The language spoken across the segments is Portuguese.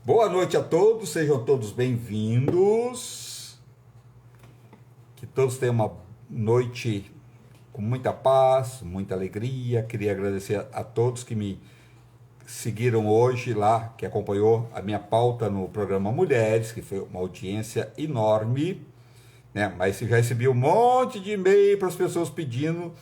Boa noite a todos, sejam todos bem-vindos. Que todos tenham uma noite com muita paz, muita alegria. Queria agradecer a todos que me seguiram hoje lá, que acompanhou a minha pauta no programa Mulheres, que foi uma audiência enorme, né? Mas eu já recebi um monte de e-mail para as pessoas pedindo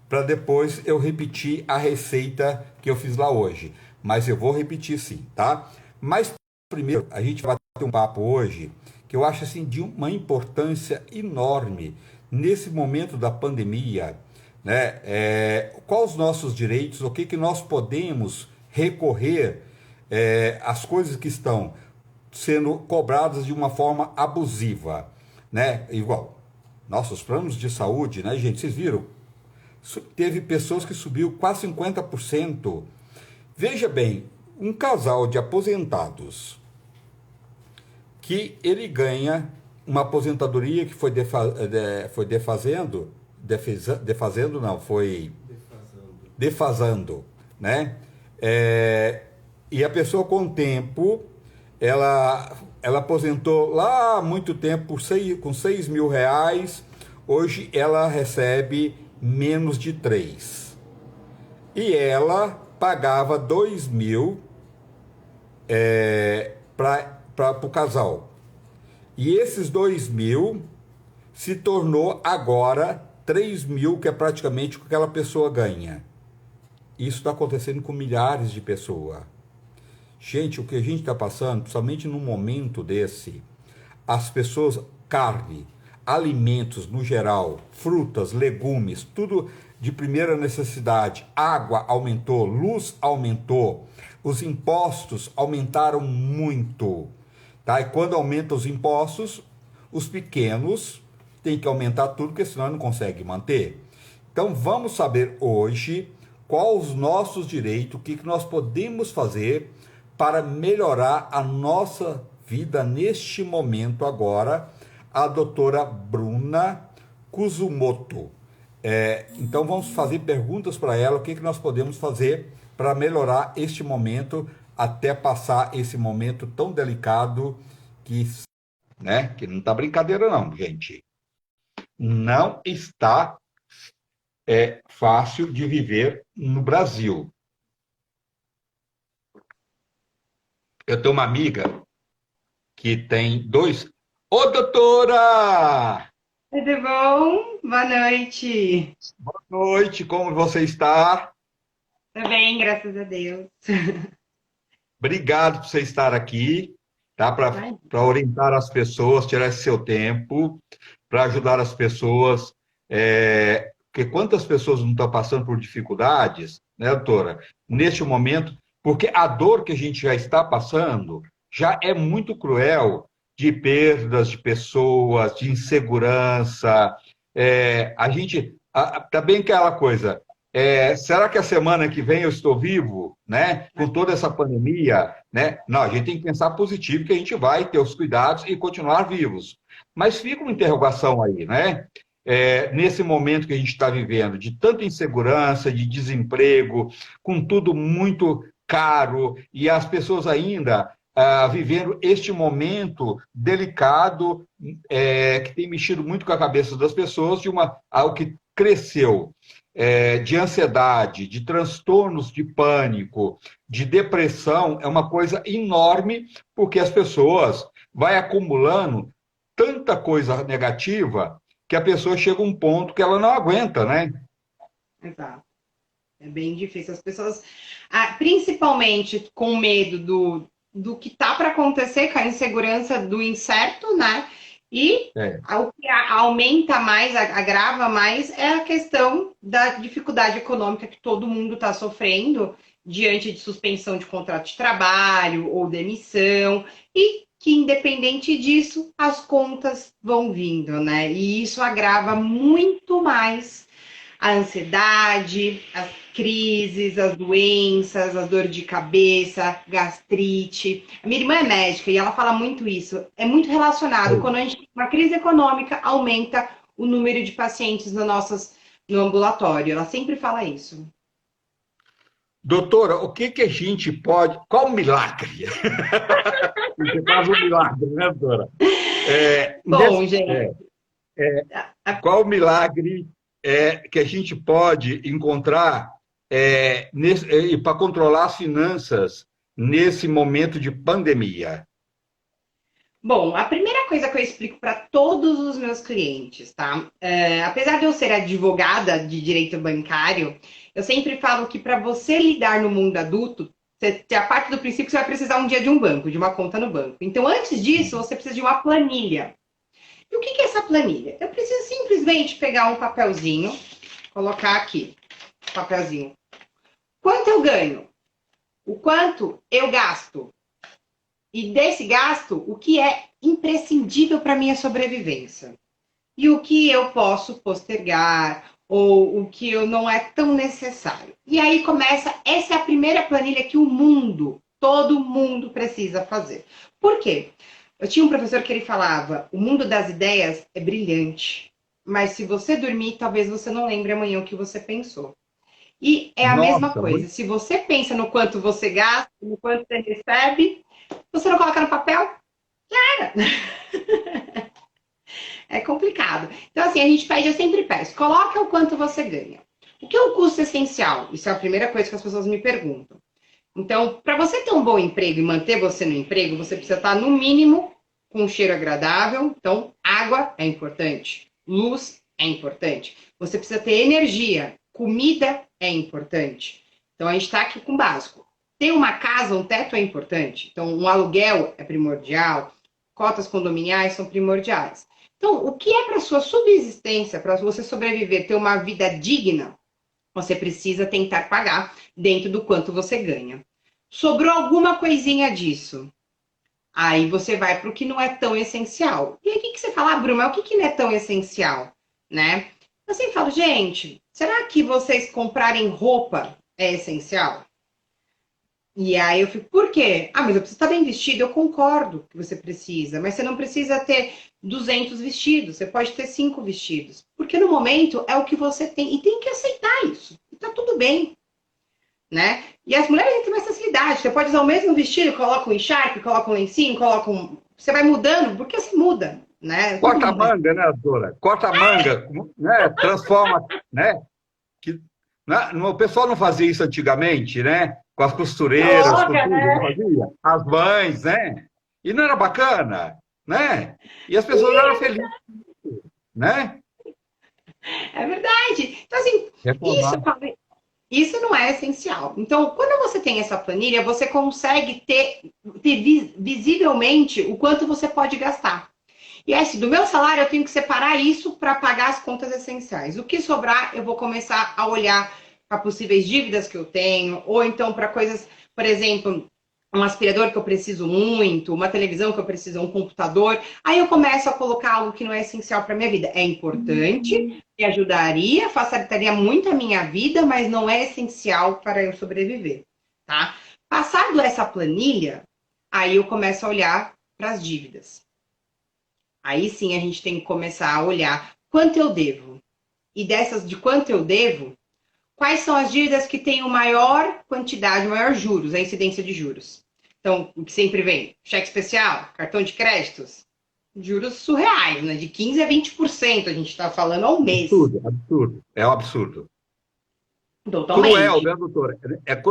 para depois eu repetir a receita que eu fiz lá hoje. Mas eu vou repetir sim, tá? Mas primeiro, a gente vai ter um papo hoje que eu acho assim de uma importância enorme nesse momento da pandemia, né? Quais os nossos direitos, o que que nós podemos recorrer às coisas que estão sendo cobradas de uma forma abusiva, né? Igual nossos planos de saúde, né, gente? Vocês viram? Teve pessoas que subiu quase 50%. Veja bem, um casal de aposentados que ele ganha uma aposentadoria que foi defasando, não, foi defasando, né? E a pessoa com o tempo, ela aposentou lá há muito tempo com 6 mil reais, hoje ela recebe menos de 3. E ela pagava 2 mil para o casal. E esses 2 mil se tornou agora 3 mil, que é praticamente o que aquela pessoa ganha. Isso está acontecendo com milhares de pessoas. Gente, o que a gente está passando, principalmente num momento desse, as pessoas, carne, alimentos no geral, frutas, legumes, tudo de primeira necessidade, água aumentou, luz aumentou, os impostos aumentaram muito, tá? E quando aumenta os impostos, os pequenos têm que aumentar tudo, porque senão não consegue manter. Então vamos saber hoje quais os nossos direitos, o que nós podemos fazer para melhorar a nossa vida neste momento agora. A doutora Bruna Kuzumoto. Então vamos fazer perguntas para ela, o que nós podemos fazer para melhorar este momento, até passar esse momento tão delicado que, né, que não está brincadeira não, gente. Não está fácil de viver no Brasil. Eu tenho uma amiga que tem dois... Ô, doutora! Tudo bom? Boa noite. Boa noite, como você está? Tudo bem, graças a Deus. Obrigado por você estar aqui, tá? Vai. Para orientar as pessoas, tirar esse seu tempo, para ajudar as pessoas. Porque quantas pessoas não estão passando por dificuldades, né, doutora? Neste momento, porque a dor que a gente já está passando já é muito cruel, de perdas de pessoas, de insegurança. A gente. Também aquela coisa. Será que a semana que vem eu estou vivo, né? Com toda essa pandemia, né? Não, a gente tem que pensar positivo que a gente vai ter os cuidados e continuar vivos. Mas fica uma interrogação aí, né? Nesse momento que a gente está vivendo, de tanta insegurança, de desemprego, com tudo muito caro, e as pessoas ainda vivendo este momento delicado, que tem mexido muito com a cabeça das pessoas, de algo que cresceu de ansiedade, de transtornos de pânico, de depressão, é uma coisa enorme, porque as pessoas vai acumulando tanta coisa negativa que a pessoa chega a um ponto que ela não aguenta, né? Exato. É bem difícil. As pessoas, principalmente com medo do que tá para acontecer, com a insegurança do incerto, né? E É, o que aumenta mais, agrava mais, é a questão da dificuldade econômica que todo mundo está sofrendo diante de suspensão de contrato de trabalho ou demissão, e que, independente disso, as contas vão vindo, né? E isso agrava muito mais a ansiedade, as crises, as doenças, as dores de cabeça, gastrite. A minha irmã é médica e ela fala muito isso. É muito relacionado. Quando a gente tem uma crise econômica, aumenta o número de pacientes no ambulatório. Ela sempre fala isso. Doutora, o que que a gente pode. Qual o milagre? Você faz um milagre, né, doutora? Bom, gente, É, qual o milagre que a gente pode encontrar para controlar as finanças nesse momento de pandemia? bom, a primeira coisa que eu explico para todos os meus clientes, tá? Apesar de eu ser advogada de direito bancário, eu sempre falo que para você lidar no mundo adulto, a parte do princípio que você vai precisar um dia de um banco, de uma conta no banco. Então, antes disso, você precisa de uma planilha. E o que é essa planilha? Eu preciso simplesmente pegar um papelzinho, colocar aqui, papelzinho. Quanto eu ganho? O quanto eu gasto? E desse gasto, o que é imprescindível para minha sobrevivência? E o que eu posso postergar, ou o que eu não é tão necessário. E aí começa, essa é a primeira planilha que o mundo, todo mundo precisa fazer. Por quê? Eu tinha um professor que ele falava, o mundo das ideias é brilhante, mas se você dormir, talvez você não lembre amanhã o que você pensou. E é a mesma Nossa, coisa, se você pensa no quanto você gasta, no quanto você recebe, você não coloca no papel, cara. É complicado. Então, assim, a gente pede, eu sempre peço, coloca o quanto você ganha. O que é o custo essencial? Isso é a primeira coisa que as pessoas me perguntam. Então, para você ter um bom emprego e manter você no emprego, você precisa estar, no mínimo, com um cheiro agradável. Então, água é importante, luz é importante. Você precisa ter energia, comida é importante. Então, a gente está aqui com o básico. Ter uma casa, um teto é importante. Então, um aluguel é primordial, cotas condominiais são primordiais. Então, o que é para sua subsistência, para você sobreviver, ter uma vida digna, você precisa tentar pagar dentro do quanto você ganha. Sobrou alguma coisinha disso? Aí você vai para o que não é tão essencial. E aí o que você fala, Bruna, mas o que não é tão essencial? Né? Eu sempre falo, gente, será que vocês comprarem roupa é essencial? E aí eu fico, por quê? Ah, mas eu preciso estar bem vestido. Eu concordo que você precisa, mas você não precisa ter 200 vestidos, você pode ter 5 vestidos. Porque no momento é o que você tem, e tem que aceitar isso. E tá tudo bem, né? E as mulheres têm mais facilidade, você pode usar o mesmo vestido, coloca um encharpe, coloca um lencinho, coloca um... Você vai mudando, porque você muda, né? Todo Corta a mundo... manga, né, doutora? Corta a manga, né? Transforma, né? Que, o pessoal não fazia isso antigamente, né? Com as costureiras, com Coloca, tudo, não né? fazia? As mães, né? E não era bacana, né? E as pessoas eram felizes, né? É verdade. Então, assim, isso, Reformar. isso não é essencial. Então, quando você tem essa planilha, você consegue ter visivelmente o quanto você pode gastar. E é assim, do meu salário eu tenho que separar isso para pagar as contas essenciais. O que sobrar, eu vou começar a olhar para possíveis dívidas que eu tenho, ou então para coisas, por exemplo, um aspirador que eu preciso muito, uma televisão que eu preciso, um computador. Aí eu começo a colocar algo que não é essencial para minha vida. É importante, me ajudaria, facilitaria muito a minha vida, mas não é essencial para eu sobreviver, tá? Passado essa planilha, aí eu começo a olhar para as dívidas. Aí sim a gente tem que começar a olhar quanto eu devo. E dessas de quanto eu devo, quais são as dívidas que têm o maior quantidade, maior juros, a incidência de juros. Então, o que sempre vem, cheque especial, cartão de créditos, juros surreais, né? De 15 a 20% a gente está falando ao mês. Absurdo, absurdo. É um absurdo. Cruel, Totalmente. né, doutora?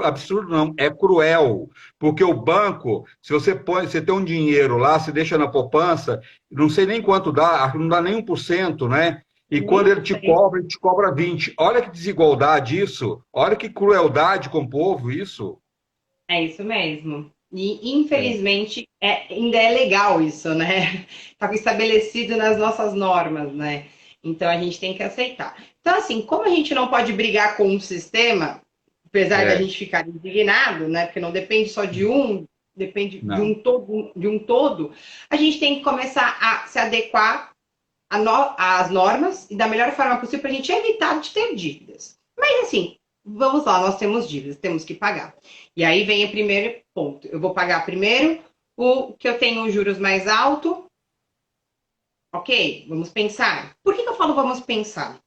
Absurdo não, é cruel, porque o banco, se você põe, você tem um dinheiro lá, se deixa na poupança, não sei nem quanto dá, acho que não dá nem 1%, né? E quando Nem ele te cobra 20. Olha que desigualdade isso, olha que crueldade com o povo isso. é isso mesmo. E, É, infelizmente, ainda é legal isso, né? Está estabelecido nas nossas normas, né? Então, a gente tem que aceitar. Então, assim, como a gente não pode brigar com um sistema, apesar da é, gente ficar indignado, né? Porque não depende só de um, depende não. de um todo, a gente tem que começar a se adequar às normas e da melhor forma possível para a gente evitar de ter dívidas. Mas, assim, vamos lá, nós temos dívidas, temos que pagar. E aí vem o primeiro ponto. Eu vou pagar primeiro o que eu tenho juros mais alto. Ok, vamos pensar. Por que eu falo vamos pensar?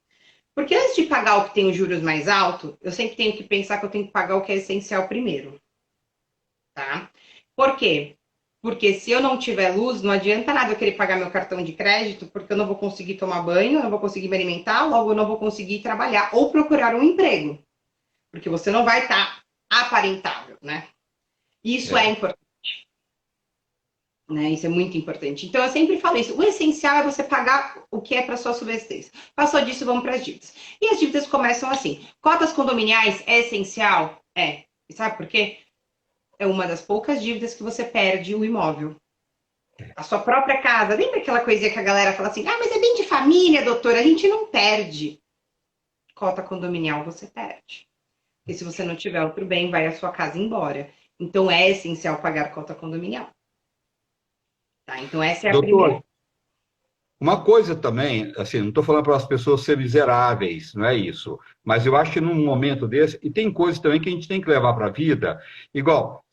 Porque antes de pagar o que tem os juros mais altos, eu sempre tenho que pensar que eu tenho que pagar o que é essencial primeiro, tá? Por quê? Porque se eu não tiver luz, não adianta nada eu querer pagar meu cartão de crédito, porque eu não vou conseguir tomar banho, eu não vou conseguir me alimentar, logo eu não vou conseguir trabalhar ou procurar um emprego. Porque você não vai estar aparentável, né? Isso é É. importante. Né? Isso é muito importante. Então, eu sempre falo isso. O essencial é você pagar o que é para sua subsistência. Passou disso, vamos para as dívidas. E as dívidas começam assim. Cotas condominiais é essencial? É. E sabe por quê? É uma das poucas dívidas que você perde o imóvel. A sua própria casa. Lembra aquela coisinha que a galera fala assim, ah, mas é bem de família, doutora, a gente não perde. Cota condominial você perde. E se você não tiver outro bem, vai a sua casa embora. Então, é essencial pagar cota condominial. Tá? Então, essa é a primeira. Doutor, uma coisa também, assim, não estou falando para as pessoas serem miseráveis, não é isso. Mas eu acho que num momento desse, e tem coisas também que a gente tem que levar para a vida, igual,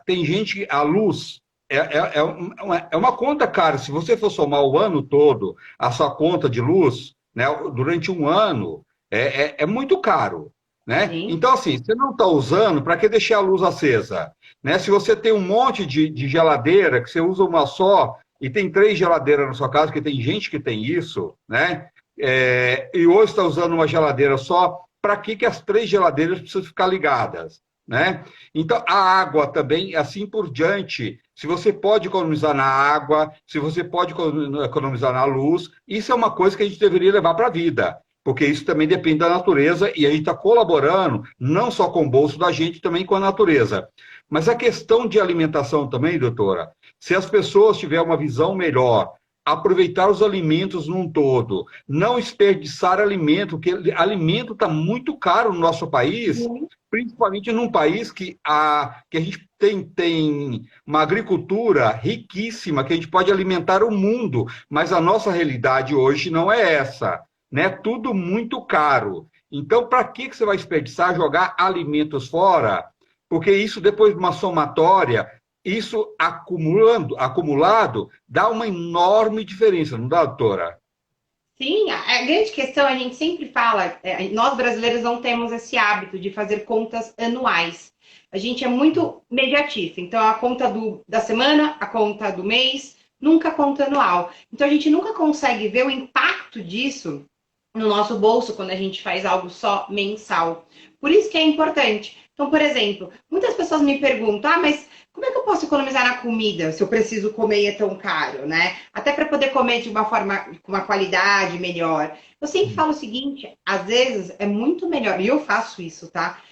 tem gente que a luz é uma conta cara. Se você for somar o ano todo, a sua conta de luz, né, durante um ano, é muito caro. Né? Sim. Então, assim, você não está usando, para que deixar a luz acesa? Né? Se você tem um monte de geladeira, que você usa uma só, e tem 3 geladeiras na sua casa, que tem gente que tem isso, né? E hoje está usando uma geladeira só, para que as 3 geladeiras precisam ficar ligadas? Né? Então, a água também, assim por diante. Se você pode economizar na água, se você pode economizar na luz, isso é uma coisa que a gente deveria levar para a vida, porque isso também depende da natureza e a gente está colaborando não só com o bolso da gente, também com a natureza. Mas a questão de alimentação também, doutora, se as pessoas tiverem uma visão melhor, aproveitar os alimentos num todo, não desperdiçar alimento, porque alimento está muito caro no nosso país, principalmente num país que a gente tem uma agricultura riquíssima, que a gente pode alimentar o mundo, mas a nossa realidade hoje não é essa, né? Tudo muito caro. Então, para que você vai desperdiçar, jogar alimentos fora? Porque isso, depois de uma somatória, isso acumulado, dá uma enorme diferença, não dá, doutora? Sim, a grande questão, a gente sempre fala, nós brasileiros não temos esse hábito de fazer contas anuais. A gente é muito mediatista, então a conta da semana, a conta do mês, nunca a conta anual. Então a gente nunca consegue ver o impacto disso no nosso bolso quando a gente faz algo só mensal. Por isso que é importante. Então, por exemplo, muitas pessoas me perguntam, ah, mas como é que eu posso economizar na comida se eu preciso comer e é tão caro, né? Até para poder comer de uma forma, com uma qualidade melhor. Eu sempre falo o seguinte, às vezes é muito melhor, e eu faço isso, tá?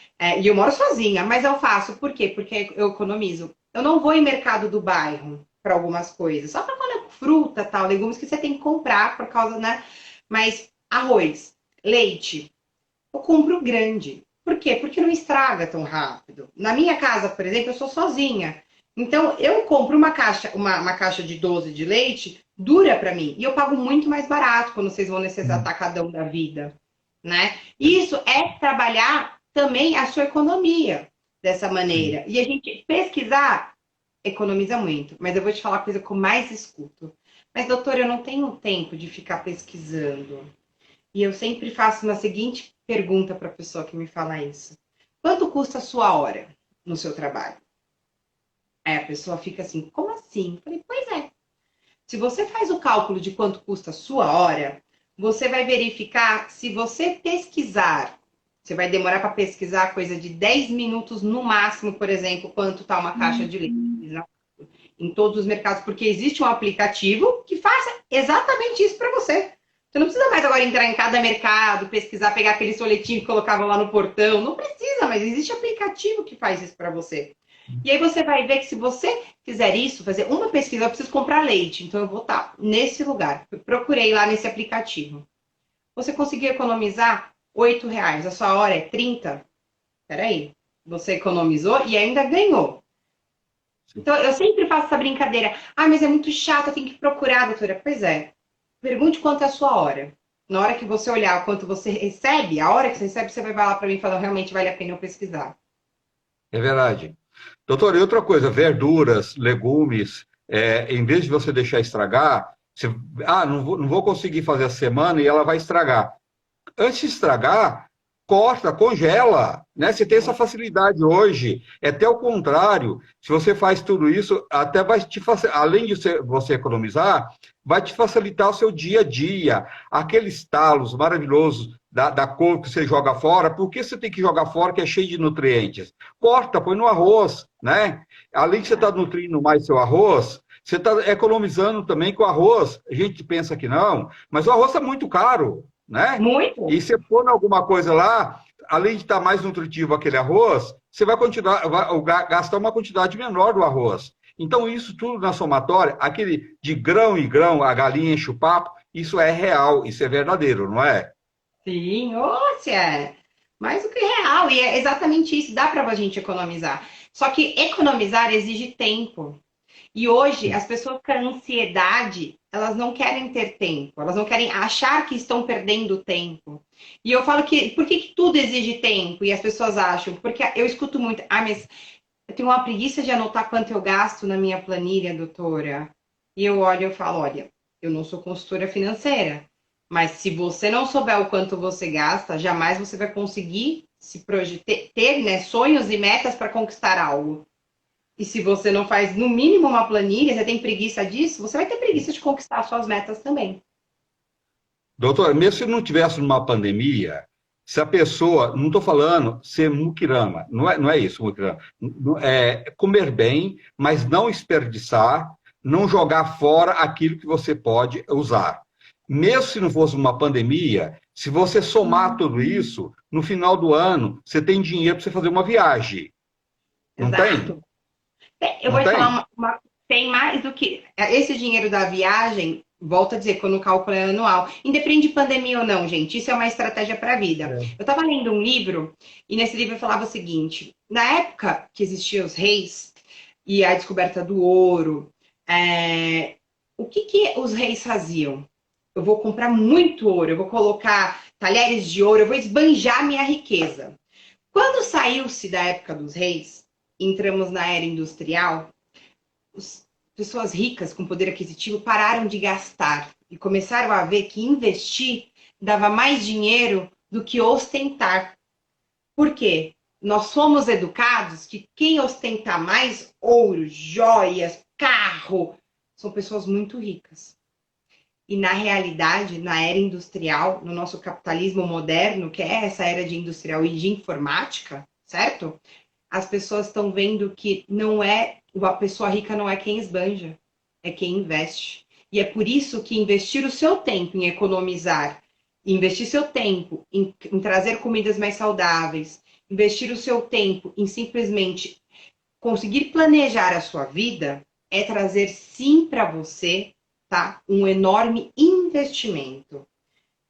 E eu moro sozinha, mas eu faço. Por quê? Porque eu economizo. Eu não vou em mercado do bairro para algumas coisas, só para quando é fruta, tal, legumes que você tem que comprar por causa, né? Mas arroz, leite, eu compro grande. Por quê? Porque não estraga tão rápido. Na minha casa, por exemplo, eu sou sozinha. Então, eu compro uma caixa de 12 de leite, dura para mim. E eu pago muito mais barato quando vocês vão nesse atacadão da vida. Né? Isso é trabalhar também a sua economia dessa maneira. E a gente pesquisar, economiza muito. Mas eu vou te falar a coisa que eu mais escuto. Mas, doutora, eu não tenho tempo de ficar pesquisando. E eu sempre faço uma seguinte pergunta para a pessoa que me fala isso. Quanto custa a sua hora no seu trabalho? Aí a pessoa fica assim, como assim? Eu falei, pois é. Se você faz o cálculo de quanto custa a sua hora, você vai verificar se você pesquisar, você vai demorar para pesquisar coisa de 10 minutos no máximo, por exemplo, quanto está uma caixa de leite em todos os mercados, porque existe um aplicativo que faça exatamente isso para você. Você não precisa mais agora entrar em cada mercado, pesquisar, pegar aquele soletinho que colocava lá no portão. Não precisa, mas existe aplicativo que faz isso para você. E aí você vai ver que se você fizer isso, fazer uma pesquisa, eu preciso comprar leite, então eu vou estar nesse lugar. Eu procurei lá nesse aplicativo. Você conseguiu economizar R$ 8, a sua hora é 30? Peraí, você economizou e ainda ganhou. Então eu sempre faço essa brincadeira. Ah, mas é muito chato, eu tenho que procurar, doutora. Pois é. Pergunte quanto é a sua hora. Na hora que você olhar quanto você recebe, a hora que você recebe, você vai falar para mim e falar, realmente vale a pena eu pesquisar. É verdade. Doutor, e outra coisa, verduras, legumes, em vez de você deixar estragar, não vou conseguir fazer a semana e ela vai estragar. Antes de estragar, corta, congela, né? Você tem essa facilidade hoje. É até o contrário. Se você faz tudo isso, até vai te além de você economizar, vai te facilitar o seu dia a dia. Aqueles talos maravilhosos da cor que você joga fora, por que você tem que jogar fora que é cheio de nutrientes? Corta, põe no arroz, né? Além de você estar nutrindo mais seu arroz, você está economizando também com o arroz. A gente pensa que não, mas o arroz está muito caro, né? Muito. E se pôr alguma coisa lá, além de estar mais nutritivo aquele arroz, você vai continuar, gastar uma quantidade menor do arroz. Então, isso tudo na somatória, aquele de grão em grão, a galinha enche o papo, isso é real, isso é verdadeiro, não é? Sim, se é mais do que real. E é exatamente isso, dá para a gente economizar. Só que economizar exige tempo. E hoje, as pessoas com ansiedade, elas não querem ter tempo, elas não querem achar que estão perdendo tempo. E eu falo que, por que tudo exige tempo? E as pessoas acham, porque eu escuto muito, mas eu tenho uma preguiça de anotar quanto eu gasto na minha planilha, doutora. E eu olho e falo, olha, eu não sou consultora financeira, mas se você não souber o quanto você gasta, jamais você vai conseguir se ter, né, sonhos e metas para conquistar algo. E se você não faz, no mínimo, uma planilha, você tem preguiça disso, você vai ter preguiça de conquistar suas metas também. Doutor, mesmo se não tivesse numa pandemia, se a pessoa, não estou falando ser muquirana, não é isso, muquirana, é comer bem, mas não desperdiçar, não jogar fora aquilo que você pode usar. Mesmo se não fosse uma pandemia, se você somar tudo isso, no final do ano, você tem dinheiro para você fazer uma viagem. Não tem? Exato. Eu Não vou te tem? falar tem mais do que esse dinheiro da viagem, volto a dizer, quando o cálculo é anual. Independe de pandemia ou não, gente, isso é uma estratégia para a vida. É. Eu estava lendo um livro, e nesse livro falava o seguinte: na época que existiam os reis e a descoberta do ouro, o que os reis faziam? Eu vou comprar muito ouro, eu vou colocar talheres de ouro, eu vou esbanjar minha riqueza. Quando saiu-se da época dos reis, entramos na era industrial, as pessoas ricas com poder aquisitivo pararam de gastar e começaram a ver que investir dava mais dinheiro do que ostentar. Por quê? Nós somos educados que quem ostenta mais ouro, joias, carro, são pessoas muito ricas. E na realidade, na era industrial, no nosso capitalismo moderno, que é essa era de industrial e de informática, certo? As pessoas estão vendo que não é a pessoa rica não é quem esbanja, é quem investe. E é por isso que investir o seu tempo em economizar, investir seu tempo em trazer comidas mais saudáveis, investir o seu tempo em simplesmente conseguir planejar a sua vida, é trazer sim para você, tá, um enorme investimento.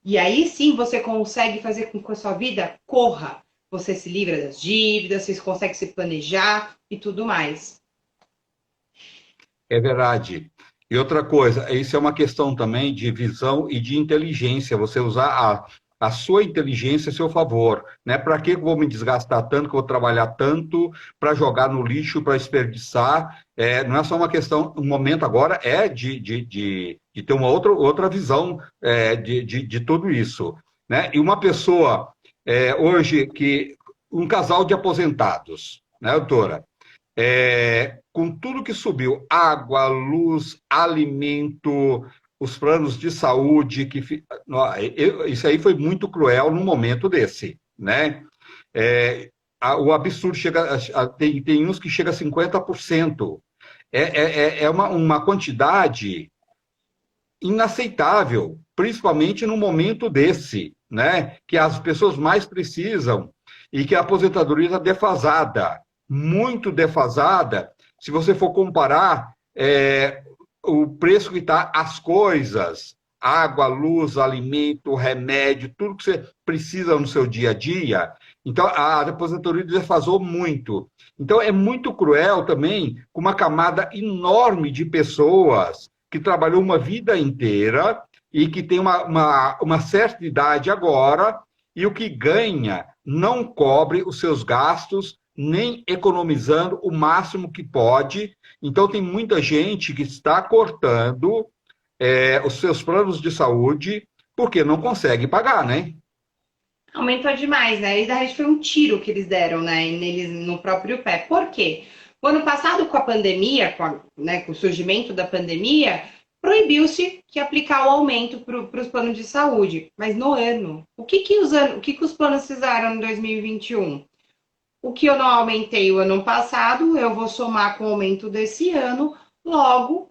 E aí sim você consegue fazer com que a sua vida corra. Você se livra das dívidas, você consegue se planejar e tudo mais. É verdade. E outra coisa, isso é uma questão também de visão e de inteligência, você usar a sua inteligência a seu favor, né? Para que eu vou me desgastar tanto, que eu vou trabalhar tanto para jogar no lixo, para desperdiçar? Não é só uma questão, o momento agora é de ter uma outra visão de tudo isso, né? E uma pessoa, hoje, um casal de aposentados, né, doutora? Com tudo que subiu, água, luz, alimento, os planos de saúde, isso aí foi muito cruel num momento desse, né? O absurdo tem uns que chega a 50%. É uma quantidade inaceitável, principalmente num momento desse, né? Que as pessoas mais precisam e que a aposentadoria está defasada, muito defasada, se você for comparar o preço que está as coisas, água, luz, alimento, remédio, tudo que você precisa no seu dia a dia. Então, a aposentadoria defasou muito. Então, é muito cruel também com uma camada enorme de pessoas que trabalhou uma vida inteira e que tem uma certa idade agora e o que ganha não cobre os seus gastos, nem economizando o máximo que pode. Então, tem muita gente que está cortando os seus planos de saúde porque não consegue pagar, né? Aumentou demais, né? E na verdade foi um tiro que eles deram, né, neles no próprio pé. Por quê? O ano passado, com a pandemia, com o surgimento da pandemia, proibiu-se que aplicar o aumento para os planos de saúde. Mas no ano, o que que os planos fizeram em 2021? O que eu não aumentei o ano passado, eu vou somar com o aumento desse ano, logo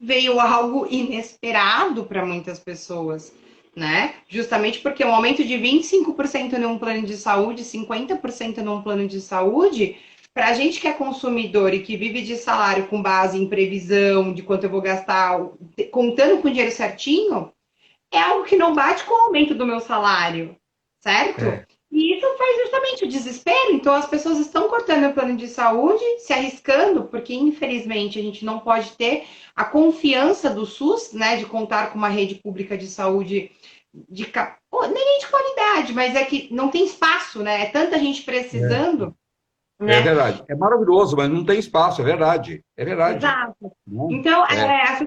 veio algo inesperado para muitas pessoas, né? Justamente porque um aumento de 25% num plano de saúde, 50% num plano de saúde, para a gente que é consumidor e que vive de salário com base em previsão de quanto eu vou gastar, contando com o dinheiro certinho, é algo que não bate com o aumento do meu salário, certo? É, E isso faz justamente o desespero. Então, as pessoas estão cortando o plano de saúde, se arriscando, porque infelizmente a gente não pode ter a confiança do SUS, né, de contar com uma rede pública de saúde nem de qualidade, mas é que não tem espaço, né? É tanta gente precisando, é né? verdade. É maravilhoso, mas não tem espaço, é verdade. É verdade. Exato. Né? Então, É,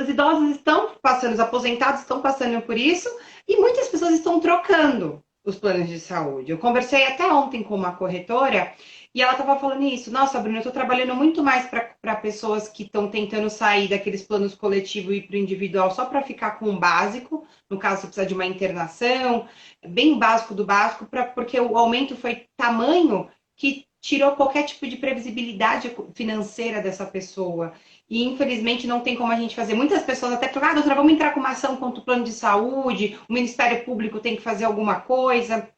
os idosos estão passando, os aposentados estão passando por isso, e muitas pessoas estão trocando os planos de saúde. Eu conversei até ontem com uma corretora e ela estava falando isso. Nossa, Bruna, eu estou trabalhando muito mais para pessoas que estão tentando sair daqueles planos coletivos e para o individual só para ficar com o básico. No caso, você precisa de uma internação, bem básico do básico, porque o aumento foi tamanho que tirou qualquer tipo de previsibilidade financeira dessa pessoa. E, infelizmente, não tem como a gente fazer. Muitas pessoas até falam, doutora, vamos entrar com uma ação contra o plano de saúde, o Ministério Público tem que fazer alguma coisa,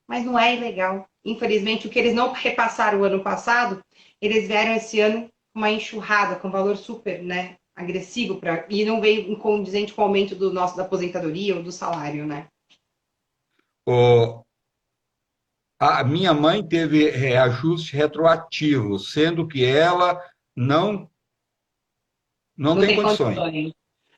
mas não é ilegal. Infelizmente, o que eles não repassaram o ano passado, eles vieram esse ano com uma enxurrada, com um valor super, né, agressivo, e não veio condizente com o aumento da aposentadoria ou do salário, né? o, a minha mãe teve reajuste retroativo, sendo que ela não, não Não tem tem condições. condições.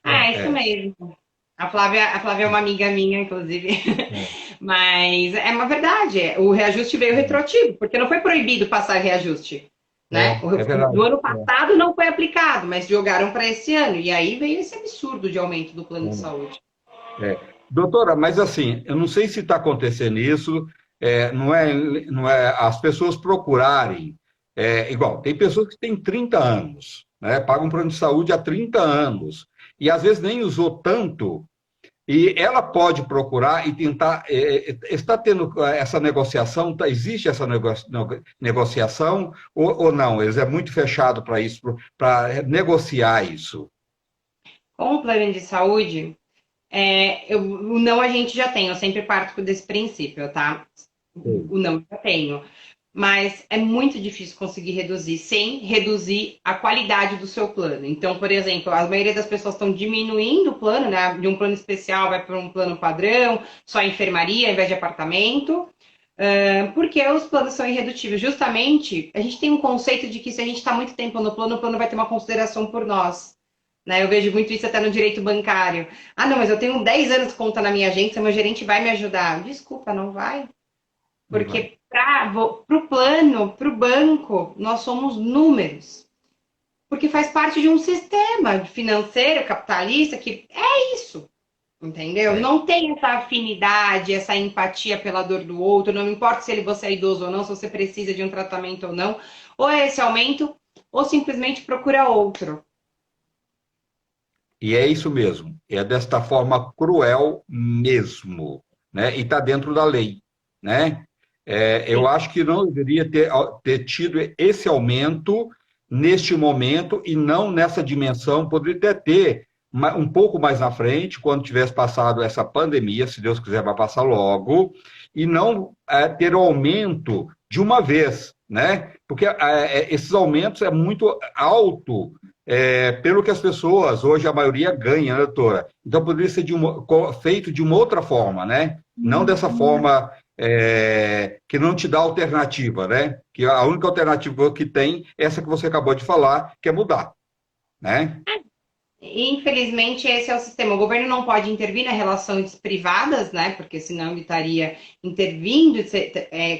Ah, é isso É, mesmo. A Flávia é uma amiga minha, inclusive. é, Mas é uma verdade. O reajuste veio retroativo, porque não foi proibido passar reajuste. Né? é Do verdade. ano passado não foi aplicado, mas jogaram para esse ano. E aí veio esse absurdo de aumento do plano de saúde. Doutora, mas assim, eu não sei se está acontecendo isso, não é as pessoas procurarem, igual, tem pessoas que têm 30 anos, né, pagam plano de saúde há 30 anos, e às vezes nem usou tanto, e ela pode procurar e tentar, está tendo essa negociação, existe essa negociação, ou não? Eles é muito fechado para isso, para negociar isso. Com o plano de saúde, o não a gente já tem, eu sempre parto desse princípio, tá? O não já tenho. Mas é muito difícil conseguir reduzir sem reduzir a qualidade do seu plano. Então, por exemplo, a maioria das pessoas estão diminuindo o plano, né? De um plano especial vai para um plano padrão, só enfermaria ao invés de apartamento, porque os planos são irredutíveis. Justamente, a gente tem um conceito de que se a gente está muito tempo no plano, o plano vai ter uma consideração por nós. Né? Eu vejo muito isso até no direito bancário. Ah, não, mas eu tenho 10 anos de conta na minha agência, meu gerente vai me ajudar. Desculpa, não vai. Não vai. Porque para o plano, para o banco, nós somos números. Porque faz parte de um sistema financeiro, capitalista, que é isso. Entendeu? É. Não tem essa afinidade, essa empatia pela dor do outro. Não importa se você é idoso ou não, se você precisa de um tratamento ou não. Ou é esse aumento, ou simplesmente procura outro. E é isso mesmo, é desta forma cruel mesmo, né? E está dentro da lei, né? Eu acho que não deveria ter tido esse aumento neste momento e não nessa dimensão, poderia até ter um pouco mais na frente, quando tivesse passado essa pandemia, se Deus quiser vai passar logo, e não ter o aumento de uma vez, né? Porque esses aumentos é muito alto pelo que as pessoas, hoje a maioria ganha, né, doutora? Então poderia ser feito de uma outra forma, né? Não dessa forma que não te dá alternativa, né? Que a única alternativa que tem é essa que você acabou de falar, que é mudar, né? Infelizmente, esse é o sistema. O governo não pode intervir nas relações privadas, né? Porque senão ele estaria intervindo,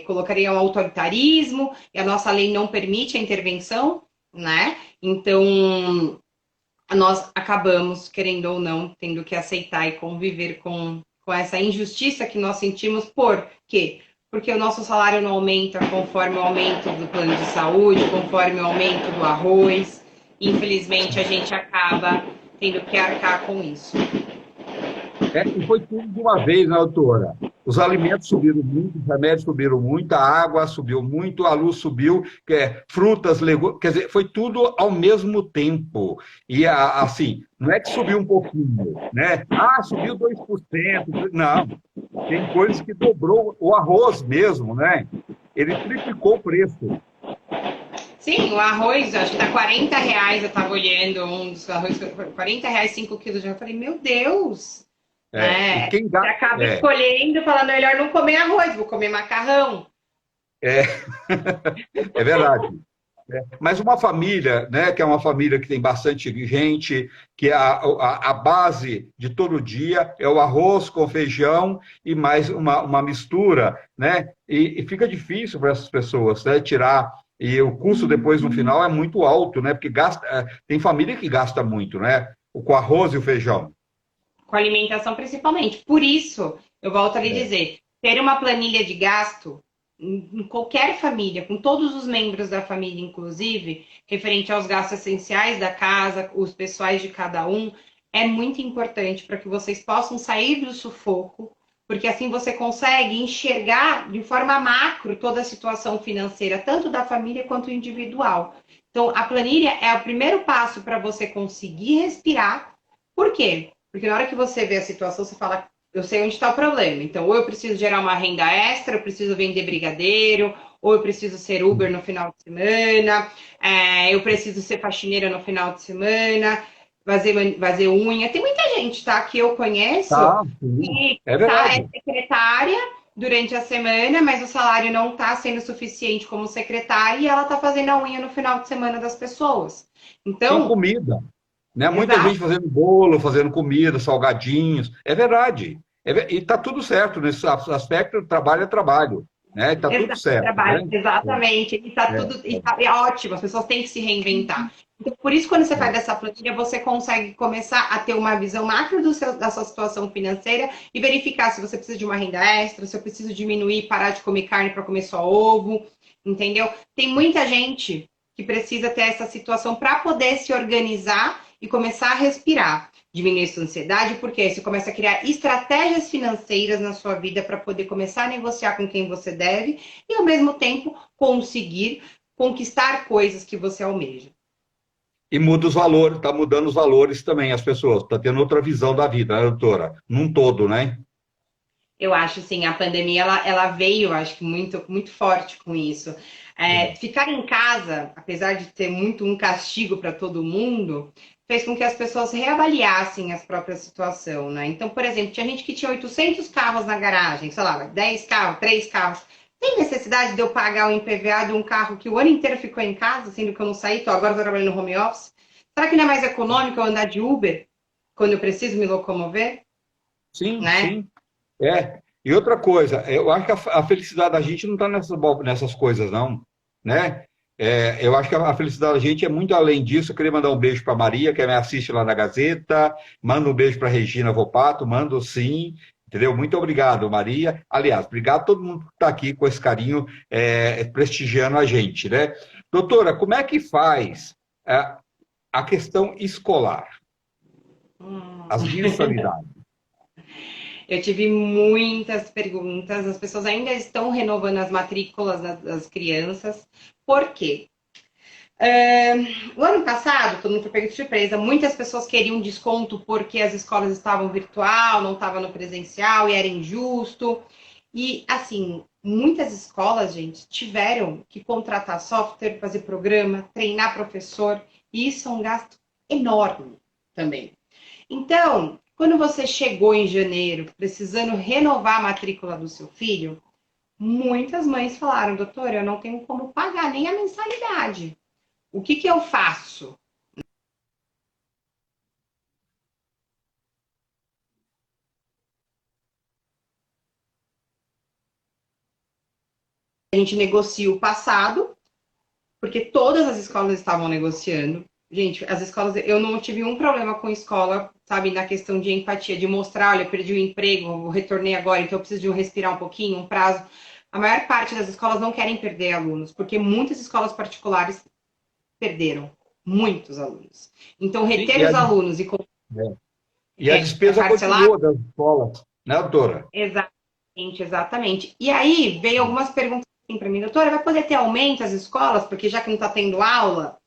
colocaria um autoritarismo, e a nossa lei não permite a intervenção, né? Então, nós acabamos, querendo ou não, tendo que aceitar e conviver com com essa injustiça que nós sentimos. Por quê? Porque o nosso salário não aumenta conforme o aumento do plano de saúde, conforme o aumento do arroz. Infelizmente, a gente acaba tendo que arcar com isso. E foi tudo de uma vez, né, doutora? Os alimentos subiram muito, os remédios subiram muito, a água subiu muito, a luz subiu, frutas, legumes, quer dizer, foi tudo ao mesmo tempo. E, assim, não é que subiu um pouquinho, né? Ah, subiu 2%. Não, tem coisas que dobrou, o arroz mesmo, né? Ele triplicou o preço. Sim, o arroz, acho que tá R$ 40, eu tava olhando um dos arroz, R$ 40, 5 quilos. Já falei, meu Deus, E né? quem Você gasta. acaba escolhendo, falando, melhor não comer arroz, vou comer macarrão. É, é verdade. Mas uma família, né, que é uma família que tem bastante gente, que a base de todo dia é o arroz com feijão e mais uma mistura, né? E fica difícil para essas pessoas, né, tirar. E o custo depois, no final, é muito alto, né? Porque tem família que gasta muito, né? Com o arroz e o feijão. Com alimentação principalmente. Por isso, eu volto a lhe dizer, ter uma planilha de gasto em qualquer família, com todos os membros da família, inclusive, referente aos gastos essenciais da casa, os pessoais de cada um, é muito importante para que vocês possam sair do sufoco, porque assim você consegue enxergar de forma macro toda a situação financeira, tanto da família quanto individual. Então, a planilha é o primeiro passo para você conseguir respirar. Por quê? Porque na hora que você vê a situação, você fala, eu sei onde está o problema. Então, ou eu preciso gerar uma renda extra, eu preciso vender brigadeiro, ou eu preciso ser Uber no final de semana, eu preciso ser faxineira no final de semana, fazer unha. Tem muita gente, tá, que eu conheço Tá, sim. que É é verdade. secretária durante a semana, mas o salário não está sendo suficiente como secretária e ela está fazendo a unha no final de semana das pessoas. Sem Então, comida. Né? Muita exato. gente fazendo bolo, fazendo comida, salgadinhos. É verdade. E está tudo certo nesse aspecto, trabalho é trabalho. Né? Está tudo Exato, certo. trabalho, Né? exatamente. E tá tudo, é ótimo, as pessoas têm que se reinventar. Então, por isso, quando você faz É. dessa planilha, você consegue começar a ter uma visão macro da sua situação financeira e verificar se você precisa de uma renda extra, se eu preciso diminuir, parar de comer carne para comer só ovo, entendeu? Tem muita gente que precisa ter essa situação para poder se organizar e começar a respirar. Diminuir sua ansiedade, porque aí você começa a criar estratégias financeiras na sua vida para poder começar a negociar com quem você deve e, ao mesmo tempo, conseguir conquistar coisas que você almeja. E muda os valores, está mudando os valores também, as pessoas. Está tendo outra visão da vida, né, doutora? Num todo, né? Eu acho, assim, a pandemia, ela veio, acho que muito, muito forte com isso. Ficar em casa, apesar de ter muito um castigo para todo mundo, fez com que as pessoas reavaliassem a própria situação, né? Então, por exemplo, tinha gente que tinha 800 carros na garagem, sei lá, 10 carros, 3 carros. Tem necessidade de eu pagar o IPVA de um carro que o ano inteiro ficou em casa, sendo que eu não saí, agora estou trabalhando no home office? Será que não é mais econômico eu andar de Uber quando eu preciso me locomover, Sim, né? sim. E outra coisa, eu acho que a felicidade da gente não está nessas coisas, não, né? Eu acho que a felicidade da gente é muito além disso. Eu queria mandar um beijo para Maria, que me assiste lá na Gazeta. Manda um beijo para Regina Volpato, mando sim, entendeu? Muito obrigado, Maria. Aliás, obrigado a todo mundo que está aqui com esse carinho, prestigiando a gente, né? Doutora, como é que faz a questão escolar, as mensalidades? Eu tive muitas perguntas, as pessoas ainda estão renovando as matrículas das crianças. Por quê? O ano passado, todo mundo foi pego de surpresa, muitas pessoas queriam desconto porque as escolas estavam virtual, não estavam no presencial e era injusto. E, assim, muitas escolas, gente, tiveram que contratar software, fazer programa, treinar professor, e isso é um gasto enorme também. Então, quando você chegou em janeiro precisando renovar a matrícula do seu filho, muitas mães falaram, doutora, eu não tenho como pagar nem a mensalidade. O que que eu faço? A gente negocia o passado, porque todas as escolas estavam negociando. Gente, as escolas, eu não tive um problema com escola, sabe, na questão de empatia, de mostrar, olha, eu perdi o emprego, eu retornei agora, então eu preciso de respirar um pouquinho, um prazo. A maior parte das escolas não querem perder alunos, porque muitas escolas particulares perderam muitos alunos. Então, Sim, reter os alunos é. E a despesa parcelar, continua das escolas, né, doutora? exatamente, exatamente. E aí, veio algumas perguntas assim para mim, doutora, vai poder ter aumento as escolas, porque já que não está tendo aula?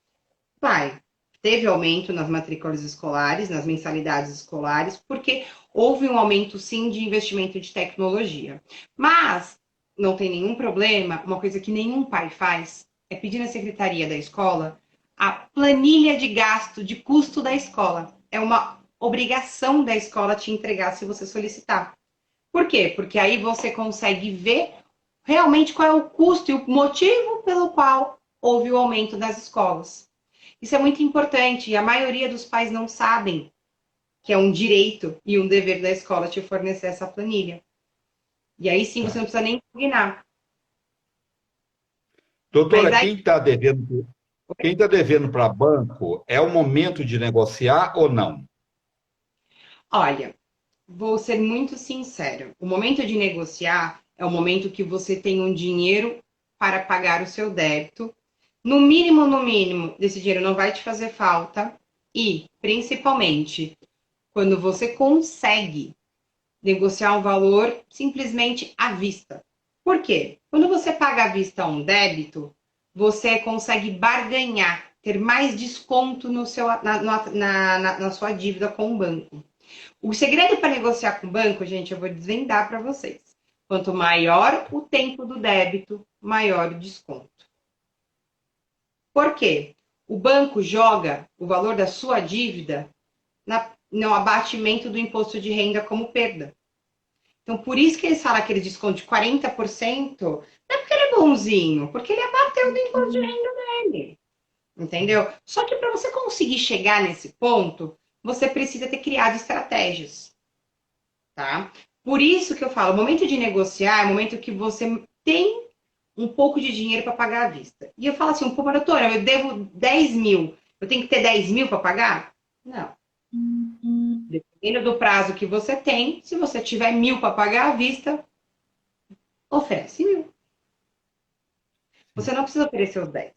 Vai. Teve aumento nas matrículas escolares, nas mensalidades escolares, porque houve um aumento, sim, de investimento de tecnologia. Mas não tem nenhum problema, uma coisa que nenhum pai faz é pedir na secretaria da escola a planilha de gasto, de custo da escola. É uma obrigação da escola te entregar se você solicitar. Por quê? Porque aí você consegue ver realmente qual é o custo e o motivo pelo qual houve o aumento das escolas. Isso é muito importante e a maioria dos pais não sabem que é um direito e um dever da escola te fornecer essa planilha. E aí sim você Tá. não precisa nem impugnar. Mas Doutora, aí, quem tá devendo para banco, é o momento de negociar ou não? olha, vou ser muito sincera. O momento de negociar é o momento que você tem um dinheiro para pagar o seu débito. No mínimo, esse dinheiro não vai te fazer falta. E, principalmente, quando você consegue negociar um valor simplesmente à vista. Por quê? Quando você paga à vista um débito, você consegue barganhar, ter mais desconto no seu, na sua dívida com o banco. O segredo para negociar com o banco, gente, eu vou desvendar para vocês. Quanto maior o tempo do débito, maior o desconto. Por quê? O banco joga o valor da sua dívida no abatimento do imposto de renda como perda. Então, por isso que eles falam aquele desconto de 40%, não é porque ele é bonzinho, porque ele abateu do imposto de renda dele. Entendeu? Só que para você conseguir chegar nesse ponto, você precisa ter criado estratégias, tá? Por isso que eu falo, o momento de negociar é o momento que você tem um pouco de dinheiro para pagar à vista. E eu falo assim, pô, doutora, eu devo 10 mil, eu tenho que ter 10 mil para pagar? Não. Dependendo do prazo que você tem, se você tiver 1.000 para pagar à vista, oferece 1.000. Você não precisa oferecer os 10,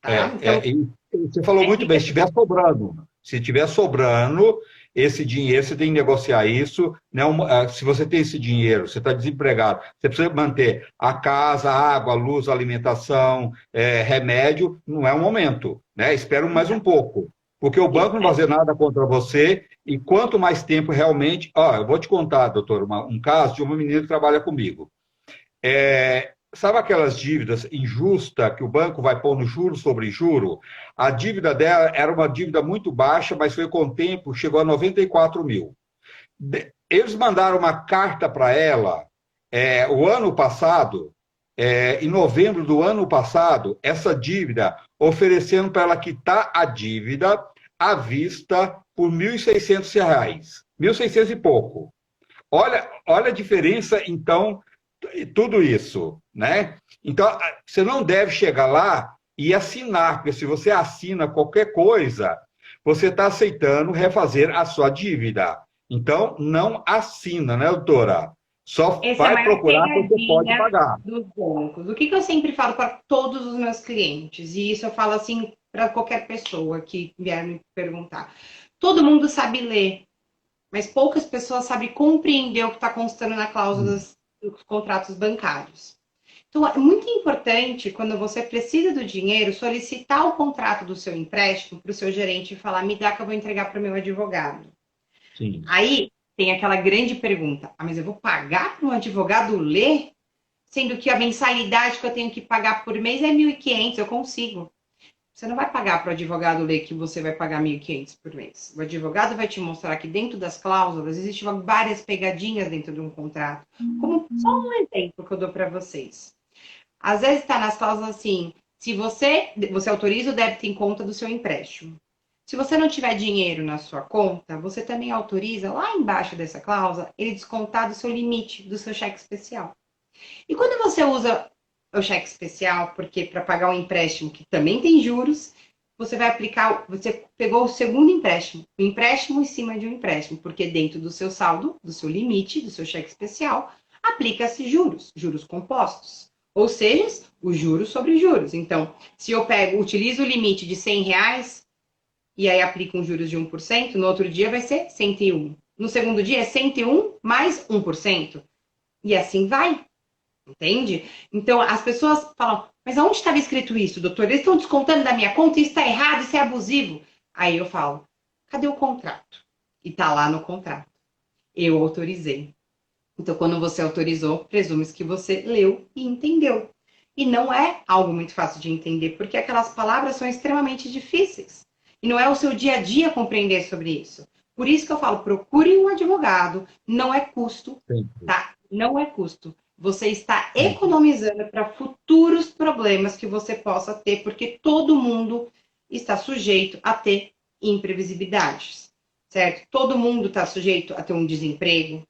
tá? Então, E você falou muito bem, se estiver sobrando esse dinheiro, você tem que negociar isso, né? Se você tem esse dinheiro, você está desempregado, você precisa manter a casa, a água, a luz, a alimentação, remédio, não é o momento, né? Espera mais um pouco, porque o banco não vai fazer nada contra você, e quanto mais tempo realmente... eu vou te contar, doutor, um caso de uma menina que trabalha comigo. Sabe aquelas dívidas injustas que o banco vai pondo juro sobre juro? A dívida dela era uma dívida muito baixa, mas foi com o tempo, chegou a 94 mil. Eles mandaram uma carta para ela o ano passado, em novembro do ano passado, essa dívida, oferecendo para ela quitar a dívida à vista por R$ 1.600, 1.600 e pouco. Olha a diferença, então, tudo isso, né? Então, você não deve chegar lá e assinar, porque se você assina qualquer coisa, você está aceitando refazer a sua dívida. Então, não assina, né, doutora? Só essa é a vai maior procurar quando você pode pegadinha pagar. dos bancos. O que eu sempre falo para todos os meus clientes, e isso eu falo assim para qualquer pessoa que vier me perguntar. Todo mundo sabe ler, mas poucas pessoas sabem compreender o que está constando na cláusula dos contratos bancários. Então, é muito importante, quando você precisa do dinheiro, solicitar o contrato do seu empréstimo para o seu gerente e falar: me dá que eu vou entregar para o meu advogado. Sim. Aí tem aquela grande pergunta: mas eu vou pagar para um advogado ler? Sendo que a mensalidade que eu tenho que pagar por mês é 1.500, eu consigo. Você não vai pagar para o advogado ler que você vai pagar 1.500 por mês. O advogado vai te mostrar que dentro das cláusulas existem várias pegadinhas dentro de um contrato. Como só um exemplo que eu dou para vocês. Às vezes está nas cláusulas assim, se você autoriza o débito em conta do seu empréstimo. Se você não tiver dinheiro na sua conta, você também autoriza lá embaixo dessa cláusula ele descontar do seu limite do seu cheque especial. E quando você usa o cheque especial, porque para pagar um empréstimo que também tem juros, você vai aplicar, você pegou o segundo empréstimo, o empréstimo em cima de um empréstimo, porque dentro do seu saldo, do seu limite, do seu cheque especial, aplica-se juros, juros compostos. Ou seja, os juros sobre juros. Então, se eu utilizo o limite de R$ 100 e aí aplico um juros de 1%, no outro dia vai ser 101. No segundo dia é 101 mais 1%. E assim vai. Entende? Então, as pessoas falam, mas aonde estava escrito isso, doutor? Eles estão descontando da minha conta, isso está errado, isso é abusivo. Aí eu falo, cadê o contrato? E está lá no contrato. Eu autorizei. Então, quando você autorizou, presume-se que você leu e entendeu. E não é algo muito fácil de entender, porque aquelas palavras são extremamente difíceis. E não é o seu dia a dia compreender sobre isso. Por isso que eu falo, procure um advogado, não é custo, tá? Não é custo. Você está economizando para futuros problemas que você possa ter, porque todo mundo está sujeito a ter imprevisibilidades, certo? Todo mundo está sujeito a ter um desemprego,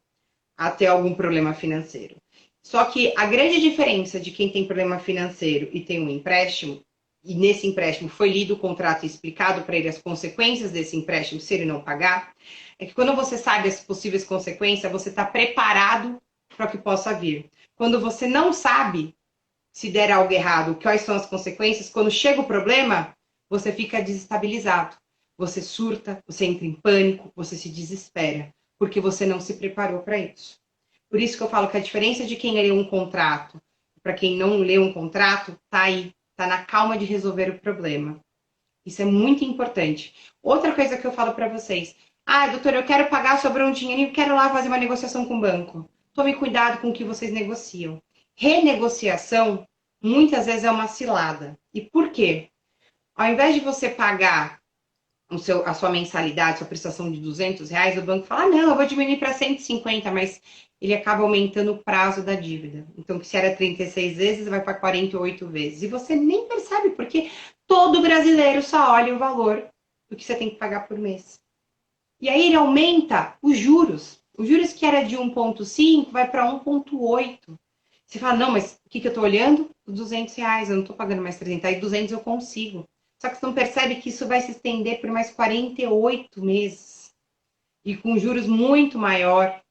a ter algum problema financeiro. Só que a grande diferença de quem tem problema financeiro e tem um empréstimo, e nesse empréstimo foi lido o contrato e explicado para ele as consequências desse empréstimo se ele não pagar, é que quando você sabe as possíveis consequências, você está preparado para o que possa vir. Quando você não sabe, se der algo errado, quais são as consequências, quando chega o problema, você fica desestabilizado. Você surta, você entra em pânico, você se desespera, porque você não se preparou para isso. Por isso que eu falo que a diferença de quem lê um contrato para quem não lê um contrato, tá aí, tá na calma de resolver o problema. Isso é muito importante. Outra coisa que eu falo para vocês, doutor, eu quero pagar sobre um dinheirinho, quero lá fazer uma negociação com o banco. Tome cuidado com o que vocês negociam. Renegociação, muitas vezes é uma cilada. E por quê? Ao invés de você pagar a sua mensalidade, sua prestação de R$ 200, o banco fala, não, eu vou diminuir para 150, mas ele acaba aumentando o prazo da dívida. Então, que se era 36 vezes, vai para 48 vezes. E você nem percebe, porque todo brasileiro só olha o valor do que você tem que pagar por mês. E aí ele aumenta os juros. Os juros que era de 1,5 vai para 1,8. Você fala, não, mas o que eu estou olhando? Os R$ 200, eu não estou pagando mais 300, aí 200 eu consigo. Só que você não percebe que isso vai se estender por mais 48 meses. E com juros muito maior.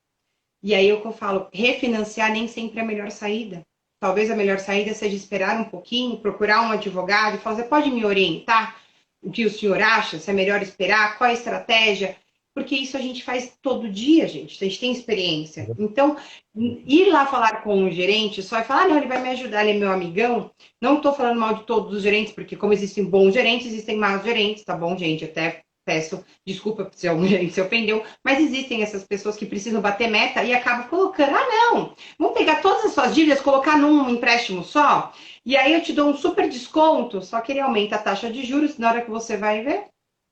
E aí é o que eu falo, refinanciar nem sempre é a melhor saída. Talvez a melhor saída seja esperar um pouquinho, procurar um advogado e falar, você pode me orientar? O que o senhor acha? Se é melhor esperar? Qual a estratégia? Porque isso a gente faz todo dia, gente. A gente tem experiência. Então, ir lá falar com o gerente só e falar, não, ele vai me ajudar, ele é meu amigão. Não estou falando mal de todos os gerentes, porque como existem bons gerentes, existem maus gerentes, tá bom, gente? Até peço desculpa se algum gerente se ofendeu, mas existem essas pessoas que precisam bater meta e acabam colocando, não, vamos pegar todas as suas dívidas, colocar num empréstimo só, e aí eu te dou um super desconto, só que ele aumenta a taxa de juros, na hora que você vai ver,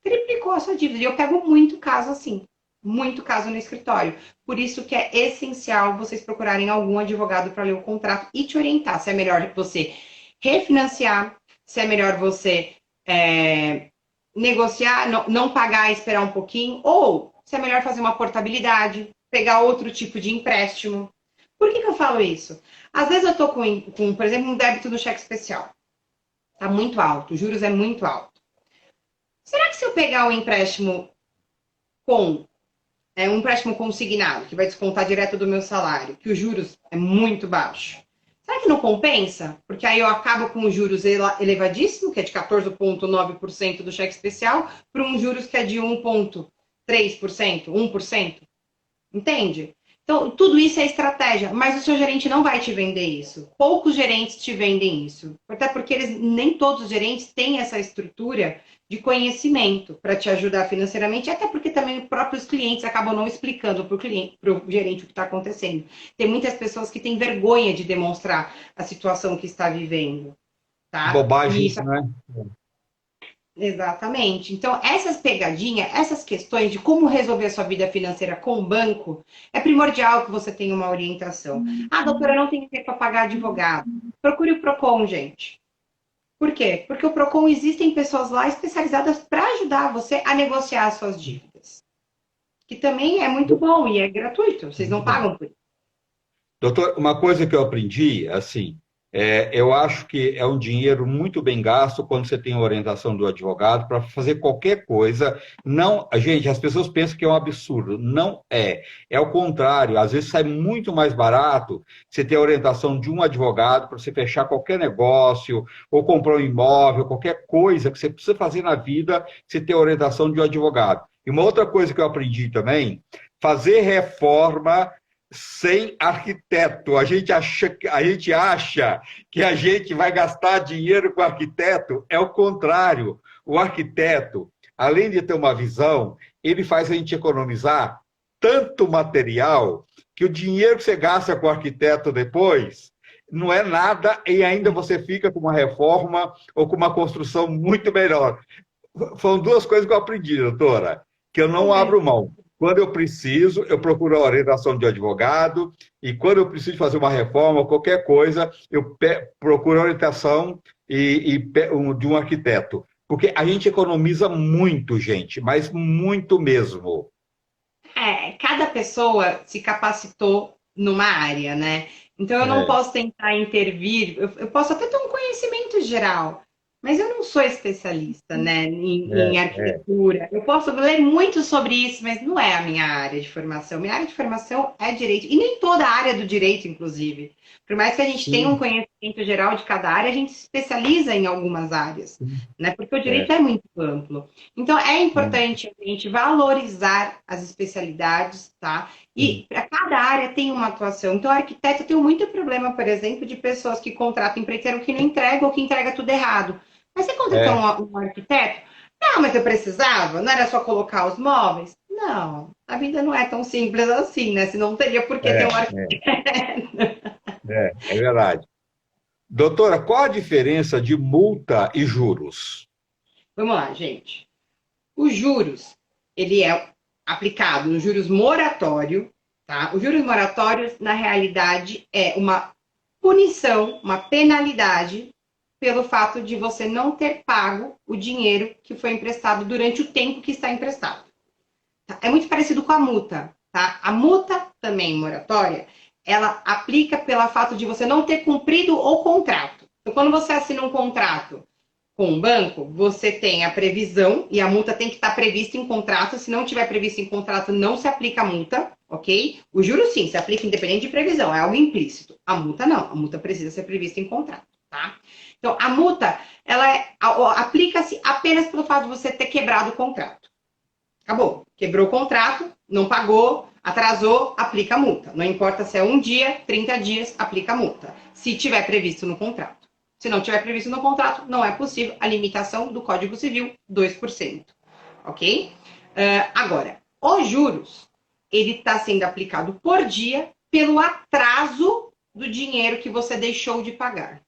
triplicou a sua dívida. E eu pego muito caso assim, muito caso no escritório. Por isso que é essencial vocês procurarem algum advogado para ler o contrato e te orientar se é melhor você refinanciar, se é melhor você negociar, não pagar e esperar um pouquinho, ou se é melhor fazer uma portabilidade, pegar outro tipo de empréstimo. Por que eu falo isso? Às vezes eu estou com, por exemplo, um débito no cheque especial. Está muito alto, os juros é muito alto. Será que se eu pegar um empréstimo um empréstimo consignado, que vai descontar direto do meu salário, que os juros é muito baixo, será que não compensa? Porque aí eu acabo com os juros elevadíssimo, que é de 14,9% do cheque especial, para um juros que é de 1,3%, 1%. Entende? Então, tudo isso é estratégia, mas o seu gerente não vai te vender isso. Poucos gerentes te vendem isso. Até porque nem todos os gerentes têm essa estrutura de conhecimento para te ajudar financeiramente, até porque também os próprios clientes acabam não explicando para o gerente o que está acontecendo. Tem muitas pessoas que têm vergonha de demonstrar a situação que está vivendo. Tá? Bobagem, isso... né? Exatamente. Então, essas pegadinhas, essas questões de como resolver a sua vida financeira com o banco, é primordial que você tenha uma orientação. Doutora, eu não tenho tempo para pagar advogado. Procure o PROCON, gente. Por quê? Porque o PROCON existem pessoas lá especializadas para ajudar você a negociar as suas dívidas. Que também é muito bom e é gratuito. Vocês não pagam por isso. Doutor, uma coisa que eu aprendi, assim, Eu acho que é um dinheiro muito bem gasto quando você tem a orientação do advogado para fazer qualquer coisa. Não, gente, as pessoas pensam que é um absurdo. Não é. É o contrário. Às vezes sai muito mais barato você ter a orientação de um advogado para você fechar qualquer negócio, ou comprar um imóvel, qualquer coisa que você precisa fazer na vida, você ter a orientação de um advogado. E uma outra coisa que eu aprendi também, fazer reforma sem arquiteto. A gente acha que a gente vai gastar dinheiro com o arquiteto. É o contrário. O arquiteto, além de ter uma visão, ele faz a gente economizar tanto material que o dinheiro que você gasta com o arquiteto depois não é nada e ainda você fica com uma reforma ou com uma construção muito melhor. Foram duas coisas que eu aprendi, doutora, que eu não abro mão. Quando eu preciso, eu procuro a orientação de advogado, e quando eu preciso fazer uma reforma, qualquer coisa, eu procuro a orientação de um arquiteto. Porque a gente economiza muito, gente, mas muito mesmo. Cada pessoa se capacitou numa área, né? Então eu não É, posso tentar intervir, eu posso até ter um conhecimento geral, mas eu não sou especialista, né, em é. arquitetura. Eu posso ler muito sobre isso, mas não é a minha área de formação. Minha área de formação é direito, e nem toda a área do direito, inclusive. Por mais que a gente tenha um Sim, conhecimento geral de cada área, a gente se especializa em algumas áreas, sim, né? Porque o é, direito é muito amplo. Então, é sim, importante a gente valorizar as especialidades, tá? sim. E para cada área tem uma atuação. Então, o arquiteto tem muito problema, por exemplo, de pessoas que contratam empreiteiro que não entrega ou que entrega tudo errado. Mas você contratou É, um arquiteto? Não, mas eu precisava? Não era só colocar os móveis? Não, a vida não é tão simples assim, né? Senão não teria por que ter um é, arquiteto. é verdade. Doutora, qual a diferença de multa e juros? Vamos lá, gente. Os juros, ele é aplicado no juros moratório, tá? Os juros moratórios, na realidade, é uma punição, uma penalidade pelo fato de você não ter pago o dinheiro que foi emprestado durante o tempo que está emprestado. Tá? É muito parecido com a multa, tá? A multa também moratória, ela aplica pelo fato de você não ter cumprido o contrato. Então, quando você assina um contrato com um banco, você tem a previsão e a multa tem que estar prevista em contrato. Se não tiver previsto em contrato, não se aplica a multa, ok? O juro sim, se aplica independente de previsão, é algo implícito. A multa não, a multa precisa ser prevista em contrato, tá? Então, a multa, aplica-se apenas pelo fato de você ter quebrado o contrato. Acabou. Quebrou o contrato, não pagou, atrasou, aplica a multa. Não importa se é 1 dia, 30 dias, aplica a multa. Se tiver previsto no contrato. Se não tiver previsto no contrato, não é possível a limitação do Código Civil, 2%. Ok? Agora, os juros, ele está sendo aplicado por dia pelo atraso do dinheiro que você deixou de pagar.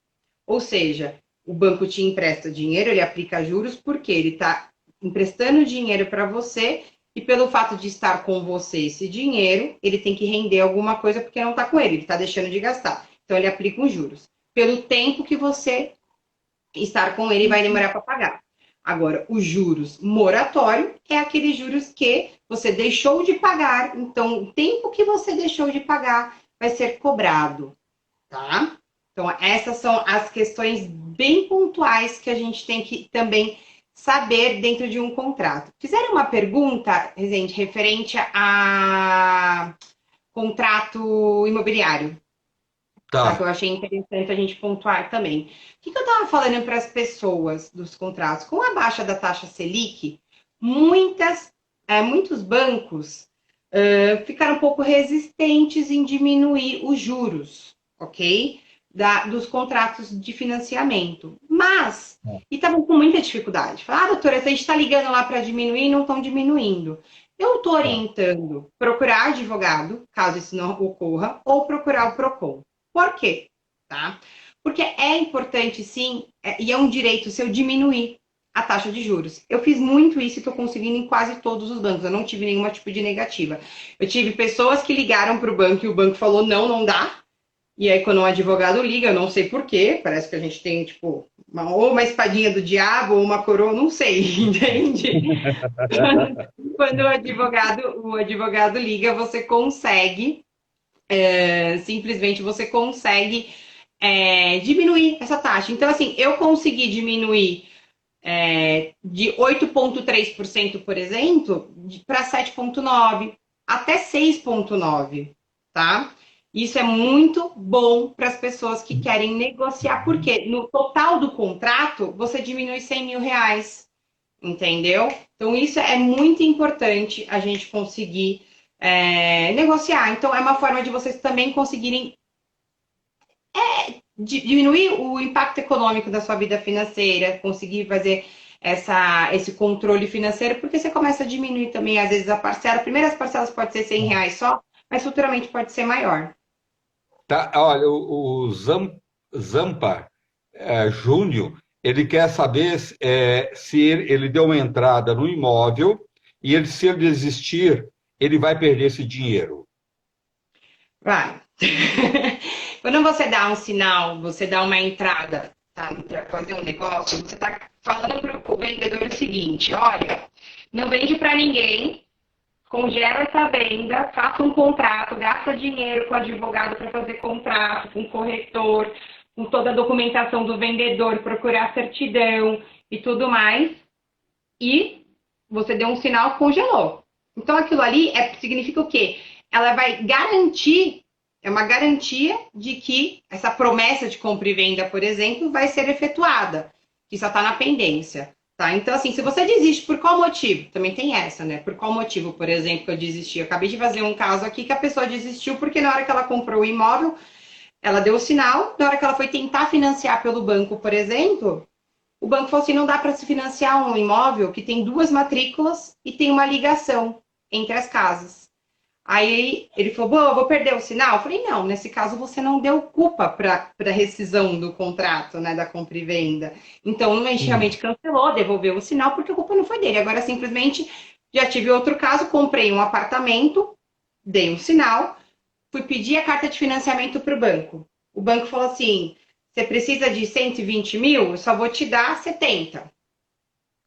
Ou seja, o banco te empresta dinheiro, ele aplica juros porque ele está emprestando dinheiro para você e pelo fato de estar com você esse dinheiro, ele tem que render alguma coisa porque não está com ele está deixando de gastar. Então ele aplica os juros. Pelo tempo que você estar com ele vai demorar para pagar. Agora, os juros moratório é aqueles juros que você deixou de pagar, então o tempo que você deixou de pagar vai ser cobrado, tá? Então, essas são as questões bem pontuais que a gente tem que também saber dentro de um contrato. Fizeram uma pergunta, Rezende, referente a contrato imobiliário, tá? Que eu Tá. achei interessante a gente pontuar também. O que eu estava falando para as pessoas dos contratos? Com a baixa da taxa Selic, muitos bancos ficaram um pouco resistentes em diminuir os juros, ok? Dos contratos de financiamento. Mas, e estavam com muita dificuldade. Falaram, doutora, a gente está ligando lá para diminuir e não estão diminuindo. Eu estou Tá. orientando procurar advogado, caso isso não ocorra, ou procurar o PROCON. Por quê? Tá? Porque é importante, sim, e é um direito seu diminuir a taxa de juros. Eu fiz muito isso e estou conseguindo em quase todos os bancos. Eu não tive nenhuma tipo de negativa. Eu tive pessoas que ligaram para o banco e o banco falou não, não dá. E aí, quando um advogado liga, eu não sei porquê, parece que a gente tem, tipo, ou uma espadinha do diabo, ou uma coroa, não sei, entende? Quando o advogado liga, você consegue, simplesmente você consegue diminuir essa taxa. Então, assim, eu consegui diminuir de 8,3%, por exemplo, para 7,9%, até 6,9%, tá? Isso é muito bom para as pessoas que querem negociar, porque no total do contrato, você diminui 100 mil reais, entendeu? Então, isso é muito importante a gente conseguir negociar. Então, é uma forma de vocês também conseguirem diminuir o impacto econômico da sua vida financeira, conseguir fazer esse controle financeiro, porque você começa a diminuir também, às vezes, a parcela. Primeiras parcelas pode ser 100 reais só, mas futuramente pode ser maior. Tá, olha, Zampa Júnior, ele quer saber se ele deu uma entrada no imóvel e se ele desistir, ele vai perder esse dinheiro. Vai. Quando você dá um sinal, você dá uma entrada, tá, para fazer um negócio, você está falando para o vendedor o seguinte: olha, não vende para ninguém, congela essa venda, faça um contrato, gasta dinheiro com o advogado para fazer contrato, com o corretor, com toda a documentação do vendedor, procurar certidão e tudo mais. E você deu um sinal, congelou. Então aquilo ali significa o quê? Ela vai garantir, é uma garantia de que essa promessa de compra e venda, por exemplo, vai ser efetuada, que só está na pendência. Tá? Então, assim, se você desiste, por qual motivo? Também tem essa, né? Por qual motivo, por exemplo, que eu desisti? Eu acabei de fazer um caso aqui que a pessoa desistiu porque na hora que ela comprou o imóvel, ela deu o sinal, na hora que ela foi tentar financiar pelo banco, por exemplo, o banco falou assim, não dá para se financiar um imóvel que tem 2 matrículas e tem uma ligação entre as casas. Aí ele falou, vou perder o sinal? Eu falei, não, nesse caso você não deu culpa para rescisão do contrato, né, da compra e venda. Então, não realmente cancelou, devolveu o sinal, porque a culpa não foi dele. Agora, simplesmente, já tive outro caso, comprei um apartamento, dei um sinal, fui pedir a carta de financiamento para o banco. O banco falou assim, você precisa de 120 mil? Eu só vou te dar 70.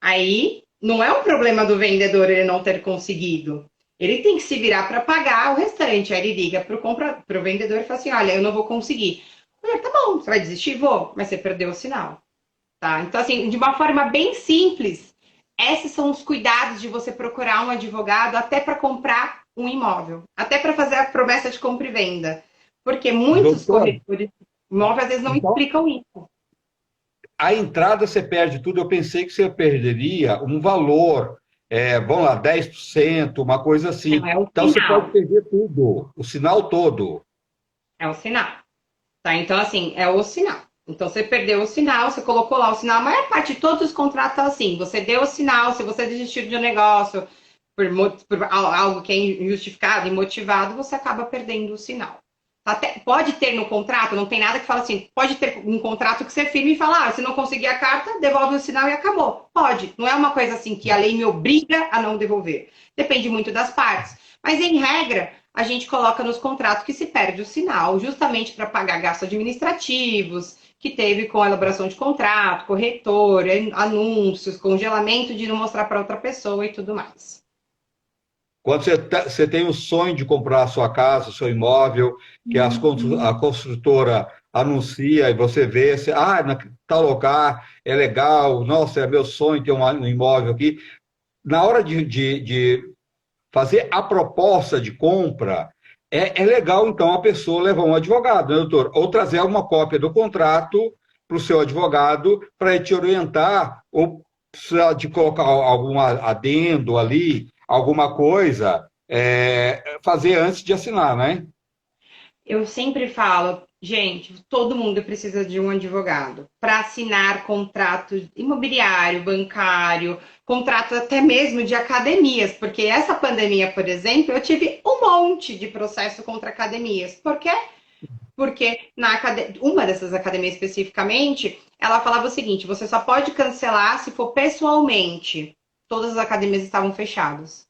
Aí, não é um problema do vendedor ele não ter conseguido. Ele tem que se virar para pagar o restante. Aí ele liga para o vendedor e fala assim, olha, eu não vou conseguir. Eu falei, tá bom, você vai desistir? Vou, mas você perdeu o sinal. Tá? Então, assim, de uma forma bem simples, esses são os cuidados de você procurar um advogado até para comprar um imóvel, até para fazer a promessa de compra e venda. Porque muitos Doutor, corretores de imóvel às vezes não então, explicam isso. a entrada você perde tudo. Eu pensei que você perderia um valor, vamos lá, 10%, uma coisa Não, assim. é o Então você pode sinal. perder tudo, o sinal todo. É o sinal. Tá? Então, assim, é o sinal. Então, você perdeu o sinal, você colocou lá o sinal. A maior parte de todos os contratos é assim. Você deu o sinal, se você desistir de um negócio por algo que é injustificado, imotivado, você acaba perdendo o sinal. Até, pode ter no contrato, não tem nada que fala assim, pode ter um contrato que você firme e fala, se não conseguir a carta, devolve o sinal e acabou. Pode. Não é uma coisa assim que a lei me obriga a não devolver. Depende muito das partes. Mas, em regra, a gente coloca nos contratos que se perde o sinal, justamente para pagar gastos administrativos, que teve com a elaboração de contrato, corretor, anúncios, congelamento de não mostrar para outra pessoa e tudo mais. Quando você tem o sonho de comprar a sua casa, o seu imóvel, que a construtora anuncia e você vê, na tal lugar é legal, nossa, é meu sonho ter um imóvel aqui. Na hora de fazer a proposta de compra, é legal, então, a pessoa levar um advogado, né, doutor? Ou trazer uma cópia do contrato para o seu advogado para ele te orientar, ou precisa de colocar algum adendo ali, alguma coisa, fazer antes de assinar, né? Eu sempre falo, gente, todo mundo precisa de um advogado para assinar contrato imobiliário, bancário, contrato até mesmo de academias, porque essa pandemia, por exemplo, eu tive um monte de processo contra academias. Por quê? Porque uma dessas academias especificamente, ela falava o seguinte: você só pode cancelar se for pessoalmente. Todas as academias estavam fechadas.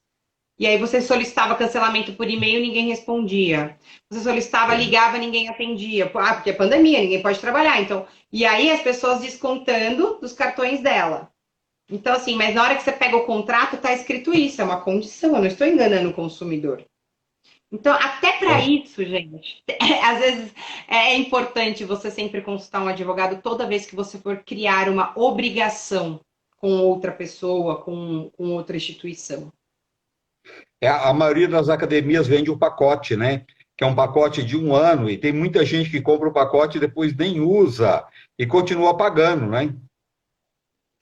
E aí você solicitava cancelamento por e-mail, ninguém respondia. Você solicitava, ligava, ninguém atendia. Porque é pandemia, ninguém pode trabalhar. Então, e aí as pessoas descontando dos cartões dela. Então, assim, mas na hora que você pega o contrato, tá escrito isso, é uma condição, eu não estou enganando o consumidor. Então, até para isso, gente, às vezes é importante você sempre consultar um advogado toda vez que você for criar uma obrigação com outra pessoa, com outra instituição. A maioria das academias vende um pacote, né? Que é um pacote de um ano, e tem muita gente que compra o pacote e depois nem usa e continua pagando, né?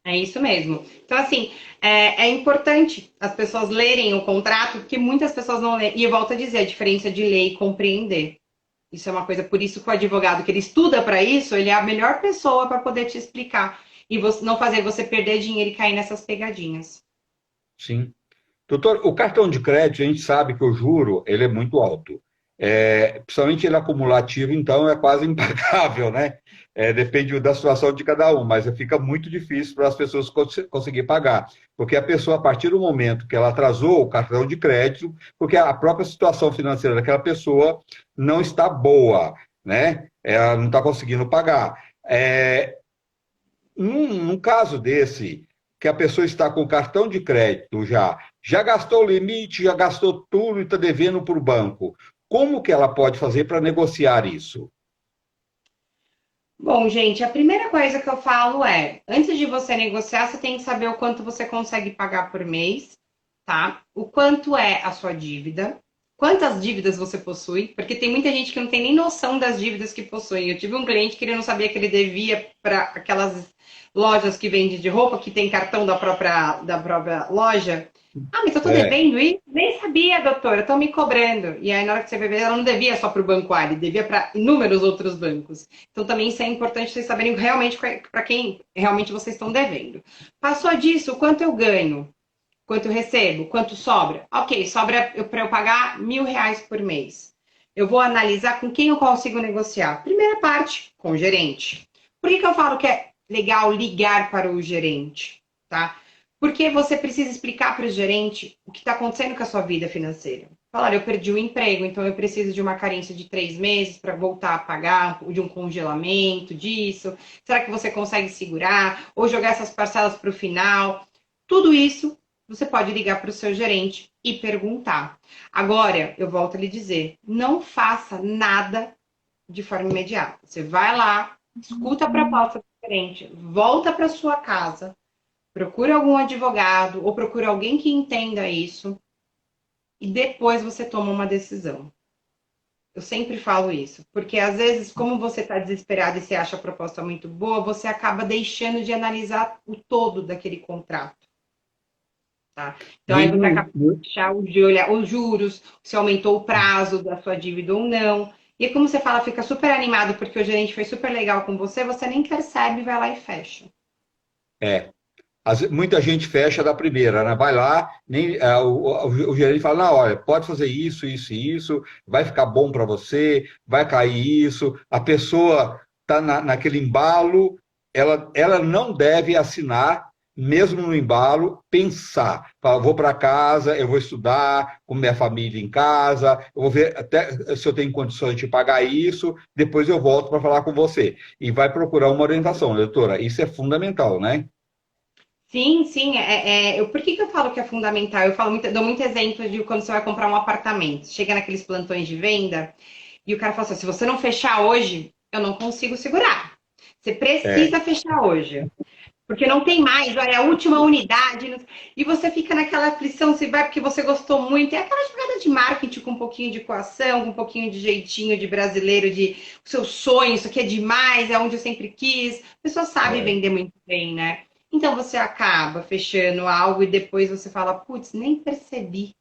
É isso mesmo. Então, assim, é importante as pessoas lerem o contrato, porque muitas pessoas não leem. E eu volto a dizer, a diferença de ler e compreender. Isso é uma coisa, por isso que o advogado que ele estuda para isso, ele é a melhor pessoa para poder te explicar. E você, não fazer você perder dinheiro e cair nessas pegadinhas. Sim. Doutor, o cartão de crédito, a gente sabe que o juro, ele é muito alto. Principalmente ele acumulativo, então é quase impagável, né? Depende da situação de cada um, mas fica muito difícil para as pessoas conseguir pagar. Porque a pessoa, a partir do momento que ela atrasou o cartão de crédito, porque a própria situação financeira daquela pessoa não está boa, né? Ela não está conseguindo pagar. Num caso desse, que a pessoa está com cartão de crédito já gastou o limite, já gastou tudo e está devendo para o banco, como que ela pode fazer para negociar isso? Bom, gente, a primeira coisa que eu falo é, antes de você negociar, você tem que saber o quanto você consegue pagar por mês, tá? O quanto é a sua dívida, quantas dívidas você possui, porque tem muita gente que não tem nem noção das dívidas que possui. Eu tive um cliente que ele não sabia que ele devia para aquelas lojas que vendem de roupa, que tem cartão da própria loja. Ah, mas eu tô É, devendo isso? Nem sabia, doutora, estão me cobrando. E aí, na hora que você vai ver, ela não devia só para o Banco A, ele devia para inúmeros outros bancos. Então, também isso é importante vocês saberem realmente para quem realmente vocês estão devendo. Passou disso, o quanto eu ganho? Quanto eu recebo? Quanto sobra? Ok, sobra para eu pagar R$ 1.000 por mês. Eu vou analisar com quem eu consigo negociar. Primeira parte, com o gerente. Por que eu falo que é legal ligar para o gerente? Tá? Porque você precisa explicar para o gerente o que está acontecendo com a sua vida financeira. Falar, eu perdi o emprego, então eu preciso de uma carência de 3 meses para voltar a pagar, de um congelamento disso. Será que você consegue segurar? Ou jogar essas parcelas para o final? Tudo isso você pode ligar para o seu gerente e perguntar. Agora, eu volto a lhe dizer, não faça nada de forma imediata. Você vai lá, escuta a proposta do gerente, volta para sua casa, procura algum advogado ou procura alguém que entenda isso e depois você toma uma decisão. Eu sempre falo isso, porque às vezes, como você está desesperado e você acha a proposta muito boa, você acaba deixando de analisar o todo daquele contrato. Tá? Então, aí você acaba de deixar de olhar os juros, se aumentou o prazo da sua dívida ou não. E como você fala, fica super animado porque o gerente foi super legal com você, você nem percebe, vai lá e fecha. é. Muita gente fecha da primeira, né? Vai lá, nem, o gerente fala, não, olha, pode fazer isso, isso e isso, vai ficar bom para você, vai cair isso. A pessoa está naquele embalo, ela não deve assinar, mesmo no embalo, pensar. Fala, vou para casa, eu vou estudar com minha família em casa, eu vou ver até se eu tenho condições de pagar isso, depois eu volto para falar com você. E vai procurar uma orientação, doutora. Isso é fundamental, né? Sim, sim. Por que eu falo que é fundamental? Eu falo dou muito exemplo de quando você vai comprar um apartamento. Chega naqueles plantões de venda e o cara fala assim: se você não fechar hoje, eu não consigo segurar. Você É. precisa fechar hoje. Porque não tem mais, olha, a última unidade. E você fica naquela aflição, se vai porque você gostou muito. É aquela jogada de marketing com um pouquinho de coação, com um pouquinho de jeitinho de brasileiro, de o seu sonho, isso aqui é demais, é onde eu sempre quis. A pessoa sabe É. vender muito bem, né? Então você acaba fechando algo e depois você fala, putz, nem percebi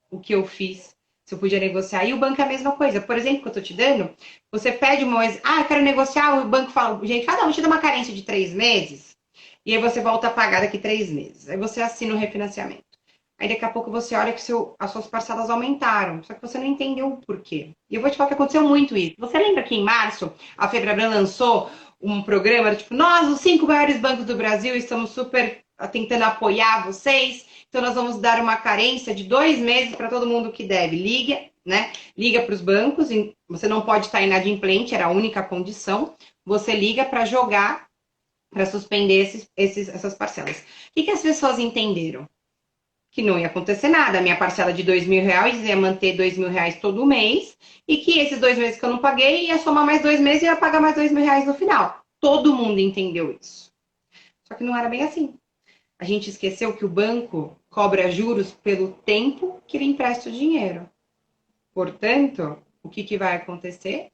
o que eu fiz. Se eu podia negociar. E o banco é a mesma coisa. Por exemplo, que eu tô te dando, você pede uma. Ah, eu quero negociar, o banco fala, gente, cada um te dá uma carência de 3 meses. E aí você volta a pagar daqui 3 meses. Aí você assina o refinanciamento. Aí daqui a pouco você olha que as suas parcelas aumentaram. Só que você não entendeu o porquê. E eu vou te falar que aconteceu muito isso. Você lembra que em março a Febraban lançou um programa, tipo, nós, os 5 maiores bancos do Brasil, estamos super tentando apoiar vocês. Então nós vamos dar uma carência de 2 meses para todo mundo que deve. Liga, né? Liga para os bancos. Você não pode estar inadimplente, era a única condição. Você liga para jogar para suspender essas parcelas. O que as pessoas entenderam? que não ia acontecer nada. A minha parcela de R$ 2.000 ia manter R$ 2.000 todo mês, e que esses 2 meses que eu não paguei ia somar mais 2 meses e ia pagar mais R$ 2.000 no final. Todo mundo entendeu isso. Só que não era bem assim. A gente esqueceu que o banco cobra juros pelo tempo que ele empresta o dinheiro. Portanto, o que vai acontecer?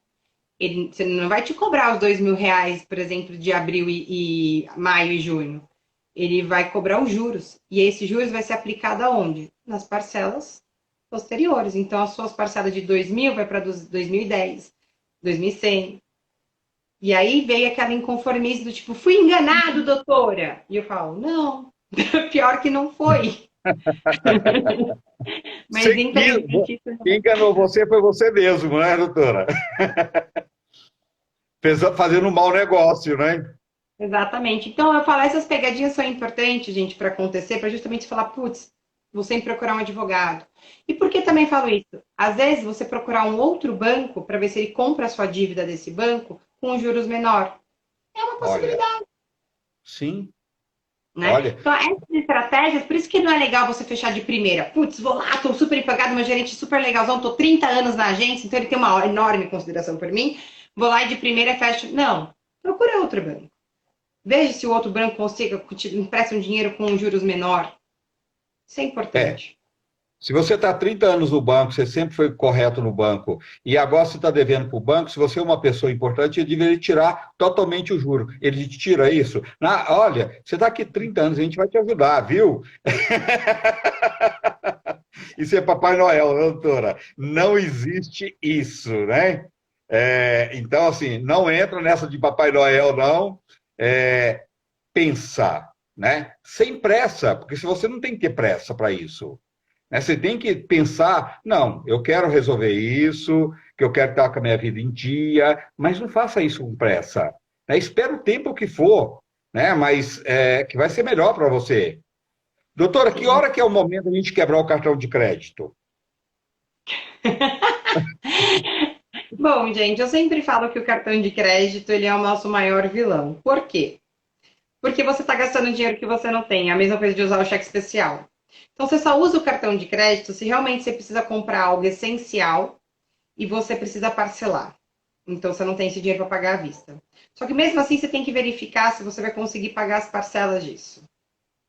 Você não vai te cobrar os R$ 2.000, por exemplo, de abril e maio e junho. Ele vai cobrar os juros. E esse juros vai ser aplicado aonde? Nas parcelas posteriores. Então, as suas parcelas de 2.000 vai para 2010, 2100. E aí veio aquela inconformismo do tipo, fui enganado, doutora. E eu falo, não, pior que não foi. Mas infelizmente isso não. Quem enganou você foi você mesmo, né, doutora? Fazendo um mau negócio, né? Exatamente. Então, eu falo, essas pegadinhas são importantes, gente, para acontecer, para justamente falar, putz, vou sempre procurar um advogado. E por que também falo isso? Às vezes, você procurar um outro banco para ver se ele compra a sua dívida desse banco com juros menor. É uma possibilidade. Olha, sim. Né? Olha. Então, essas estratégias, por isso que não é legal você fechar de primeira. Putz, vou lá, estou super empregado, meu gerente super legalzão, estou 30 anos na agência, então ele tem uma enorme consideração por mim. Vou lá e de primeira fecho. Não, procura outro banco. Veja se o outro banco consiga emprestar um dinheiro com juros menor. Isso é importante. Se você está 30 anos no banco, você sempre foi correto no banco, e agora você está devendo para o banco, se você é uma pessoa importante, ele deveria tirar totalmente o juro. Ele te tira isso. Olha, você está aqui 30 anos, a gente vai te ajudar, viu? Isso é Papai Noel, né, doutora? Não existe isso, né? Então, assim, não entra nessa de Papai Noel, não. Pensar, né? Sem pressa, porque se você não tem que ter pressa para isso. Né? Você tem que pensar, não, eu quero resolver isso, que eu quero estar com a minha vida em dia, mas não faça isso com pressa. Né? Espera o tempo que for, né? Mas que vai ser melhor para você. Doutora, que hora que é o momento da gente quebrar o cartão de crédito? Bom, gente, eu sempre falo que o cartão de crédito ele é o nosso maior vilão. Por quê? Porque você está gastando dinheiro que você não tem. É a mesma coisa de usar o cheque especial. Então, você só usa o cartão de crédito se realmente você precisa comprar algo essencial e você precisa parcelar. Então, você não tem esse dinheiro para pagar à vista. Só que mesmo assim, você tem que verificar se você vai conseguir pagar as parcelas disso.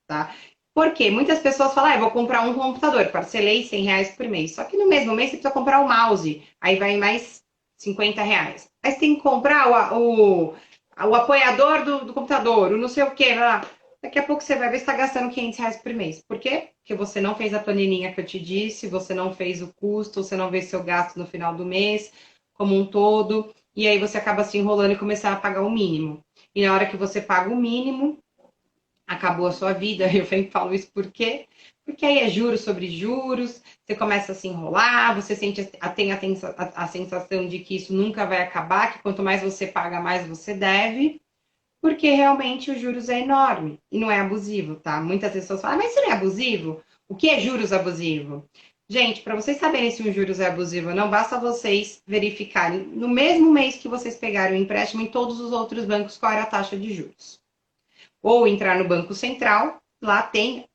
Tá? Por quê? Muitas pessoas falam, eu vou comprar um computador, parcelei R$ 100 por mês. Só que no mesmo mês você precisa comprar o mouse, aí vai mais R$ 50. Aí você tem que comprar o apoiador do computador, o não sei o quê. Lá. Daqui a pouco você vai ver se está gastando R$ 500 por mês. Por quê? Porque você não fez a planilhinha que eu te disse, você não fez o custo, você não vê seu gasto no final do mês, como um todo, e aí você acaba se enrolando e começar a pagar o mínimo. E na hora que você paga o mínimo, acabou a sua vida. Eu sempre falo isso por quê? Porque aí é juros sobre juros, você começa a se enrolar, você tem a sensação de que isso nunca vai acabar, que quanto mais você paga, mais você deve, porque realmente os juros é enorme e não é abusivo, tá? Muitas pessoas falam, mas isso não é abusivo? O que é juros abusivo? Gente, para vocês saberem se um juros é abusivo ou não, basta vocês verificarem no mesmo mês que vocês pegaram o empréstimo em todos os outros bancos qual era a taxa de juros. Ou entrar no Banco Central, lá tem,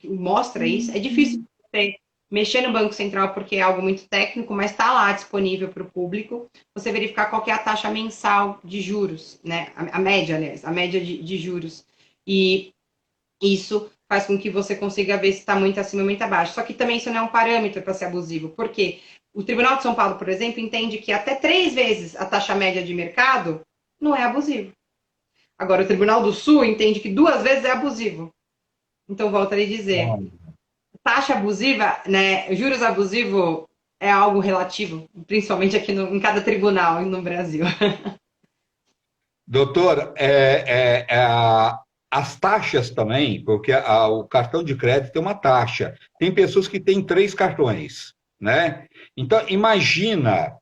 mostra isso. É difícil você mexer no Banco Central porque é algo muito técnico, mas está lá disponível para o público. Você verificar qual que é a taxa mensal de juros, né? A média, aliás, a média de juros. E isso faz com que você consiga ver se está muito acima ou muito abaixo. Só que também isso não é um parâmetro para ser abusivo. Por quê? O Tribunal de São Paulo, por exemplo, entende que até 3 vezes a taxa média de mercado não é abusivo. Agora, o Tribunal do Sul entende que 2 vezes é abusivo. Então, volto a lhe dizer, taxa abusiva, né, juros abusivo é algo relativo, principalmente aqui em cada tribunal no Brasil. Doutor, as taxas também, porque o cartão de crédito tem uma taxa. Tem pessoas que têm 3 cartões, né? Então, imagina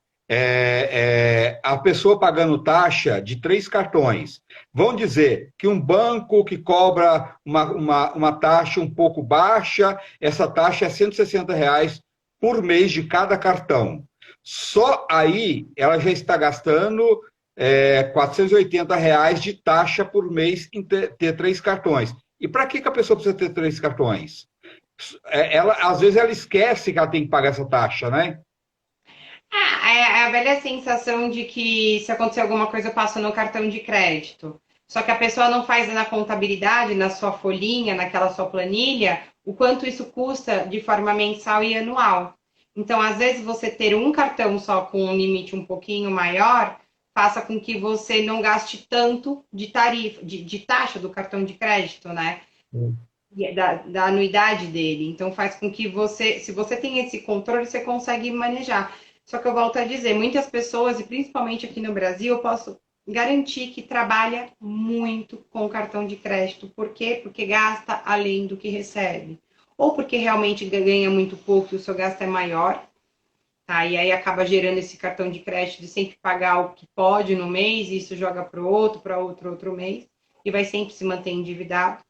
a pessoa pagando taxa de 3 cartões. Vão dizer que um banco que cobra uma taxa um pouco baixa, essa taxa é R$ 160 por mês de cada cartão. Só aí ela já está gastando R$ 480 de taxa por mês em ter 3 cartões. E para que a pessoa precisa ter 3 cartões? ela, às vezes ela esquece que ela tem que pagar essa taxa, né? É a velha sensação de que se acontecer alguma coisa eu passo no cartão de crédito. Só que a pessoa não faz na contabilidade, na sua folhinha, naquela sua planilha, o quanto isso custa de forma mensal e anual. Então, às vezes, você ter um cartão só com um limite um pouquinho maior, faça com que você não gaste tanto de tarifa, de taxa do cartão de crédito, né? Da anuidade dele. Então, faz com que você, se você tem esse controle, você consegue manejar. Só que eu volto a dizer, muitas pessoas, e principalmente aqui no Brasil, eu posso garantir que trabalha muito com cartão de crédito. Por quê? Porque gasta além do que recebe. Ou porque realmente ganha muito pouco e o seu gasto é maior, tá? E aí acaba gerando esse cartão de crédito de sempre pagar o que pode no mês, e isso joga para outro mês, e vai sempre se manter endividado.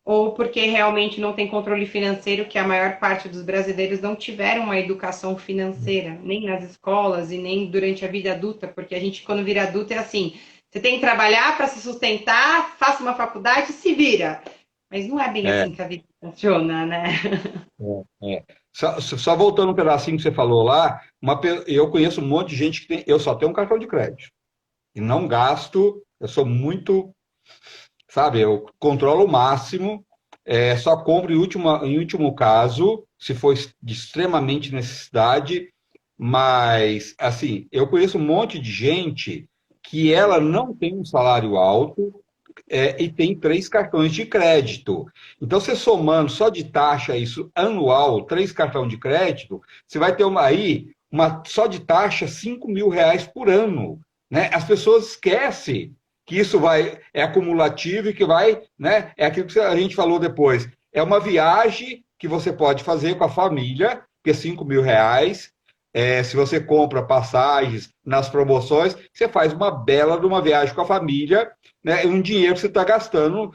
Ou porque realmente não tem controle financeiro, que a maior parte dos brasileiros não tiveram uma educação financeira, nem nas escolas e nem durante a vida adulta, porque a gente, quando vira adulto, é assim: você tem que trabalhar para se sustentar, faça uma faculdade e se vira. Mas não é bem É, assim que a vida funciona, né? é. Só voltando um pedacinho que você falou lá, eu conheço um monte de gente que tem. Eu só tenho um cartão de crédito. E não gasto, eu sou muito, sabe, eu controlo o máximo, só compro em último caso, se for de extremamente necessidade, mas, assim, eu conheço um monte de gente que ela não tem um salário alto, e tem 3 cartões de crédito. Então, você somando só de taxa isso anual, 3 cartões de crédito, você vai ter só de taxa, R$ 5.000 por ano. Né? As pessoas esquecem que isso é acumulativo e que vai, né? É aquilo que a gente falou depois. É uma viagem que você pode fazer com a família, que é R$ 5.000. Se você compra passagens nas promoções, você faz uma bela de uma viagem com a família, né? Um dinheiro que você está gastando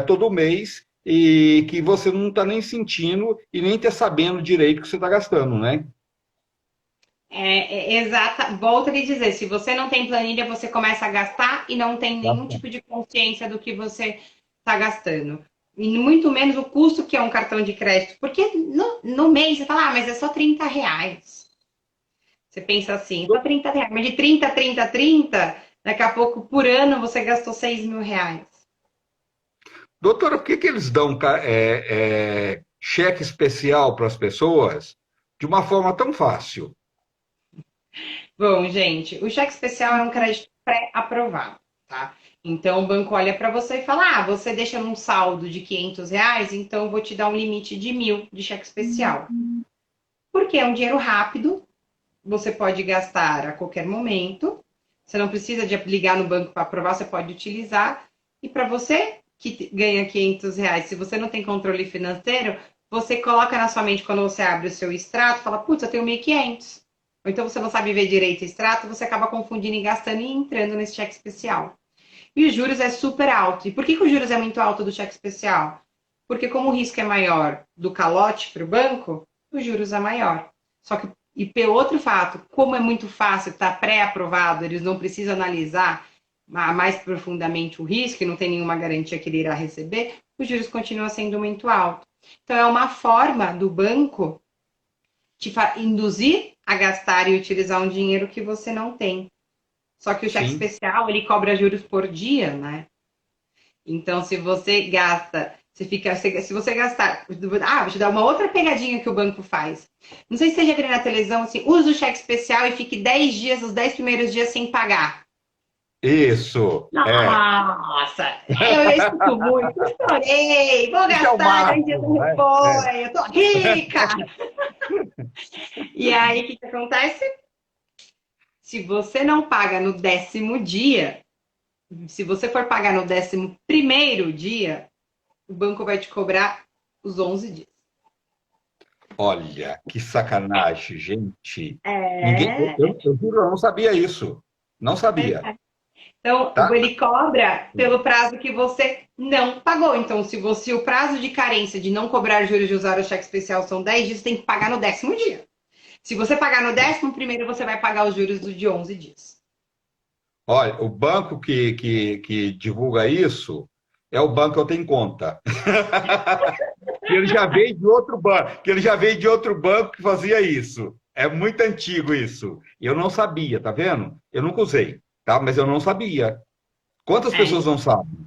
todo mês e que você não está nem sentindo e nem está sabendo direito que você está gastando, né? Exata. Volto a lhe dizer, se você não tem planilha, você começa a gastar e não tem nenhum tipo de consciência do que você está gastando. E muito menos o custo que é um cartão de crédito. Porque no mês você fala, mas é só R$ 30. Você pensa assim, só R$ 30. Mas de 30, 30, 30, daqui a pouco, por ano, você gastou R$ 6.000. Doutora, por que que eles dão cheque especial para as pessoas de uma forma tão fácil? Bom, gente, o cheque especial é um crédito pré-aprovado, tá? Então, o banco olha para você e fala: você deixa num saldo de R$ 500, então eu vou te dar um limite de 1.000 de cheque especial. Porque é um dinheiro rápido, você pode gastar a qualquer momento, você não precisa de ligar no banco para aprovar, você pode utilizar. E para você que ganha R$ 500, se você não tem controle financeiro, você coloca na sua mente, quando você abre o seu extrato, fala: putz, eu tenho 1.500. Ou então você não sabe ver direito o extrato, você acaba confundindo e gastando e entrando nesse cheque especial. E os juros é super alto. E por que, que os juros é muito alto do cheque especial? Porque como o risco é maior do calote para o banco, os juros é maior. Só que, e pelo outro fato, como é muito fácil, está pré-aprovado, eles não precisam analisar mais profundamente o risco e não tem nenhuma garantia que ele irá receber, os juros continuam sendo muito altos. Então, é uma forma do banco te induzir a gastar e utilizar um dinheiro que você não tem. Só que o cheque Sim. especial, ele cobra juros por dia, né? Então, se você gasta, se você gastar, vou te dar uma outra pegadinha que o banco faz. Não sei se você já viu na televisão, assim, use o cheque especial e fique 10 dias, os 10 primeiros dias sem pagar. Isso, Nossa, eu escuto muito, estourei, vou Isso é o gastar 10 dias no máximo, né? repolho, eu tô rica. E aí, o que acontece? Se você não paga no 10º dia, se você for pagar no 11º dia, o banco vai te cobrar os 11 dias. Olha, que sacanagem, gente. Ninguém, É. eu juro, eu não sabia isso. Não sabia, Então, tá? ele cobra pelo prazo que você não pagou. Então, se o prazo de carência de não cobrar juros de usar o cheque especial são 10 dias, você tem que pagar no 10º dia. Se você pagar no 11º, você vai pagar os juros de 11 dias. Olha, o banco que divulga isso é o banco que eu tenho conta. que ele já veio de outro banco, que ele já veio de outro banco que fazia isso. É muito antigo isso. Eu não sabia, tá vendo? Eu nunca usei, tá? Mas eu não sabia. Quantas É, pessoas não sabem,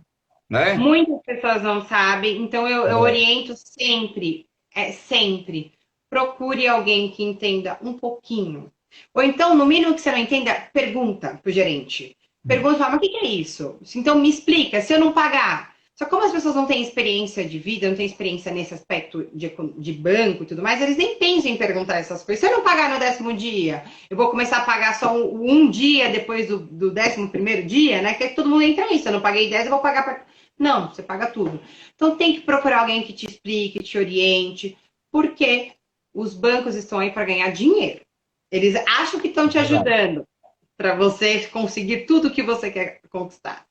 né? muitas pessoas não sabem, então eu oriento sempre, sempre, procure alguém que entenda um pouquinho. Ou então, no mínimo que você não entenda, pergunta pro gerente. Pergunta, fala, mas o que é isso? Então me explica, se eu não pagar. Só que como as pessoas não têm experiência de vida, não têm experiência nesse aspecto de banco e tudo mais, eles nem pensam em perguntar essas coisas. Se eu não pagar no 10º dia, eu vou começar a pagar só um dia depois do 11º dia, né? Que todo mundo entra nisso. Eu não paguei 10, eu vou pagar para. Não, você paga tudo. Então tem que procurar alguém que te explique, te oriente, porque os bancos estão aí para ganhar dinheiro. Eles acham que estão te Verdade. ajudando para você conseguir tudo que você quer conquistar.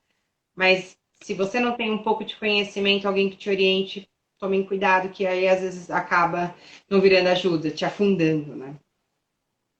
Mas se você não tem um pouco de conhecimento, alguém que te oriente, tomem cuidado, que aí às vezes acaba não virando ajuda, te afundando, né?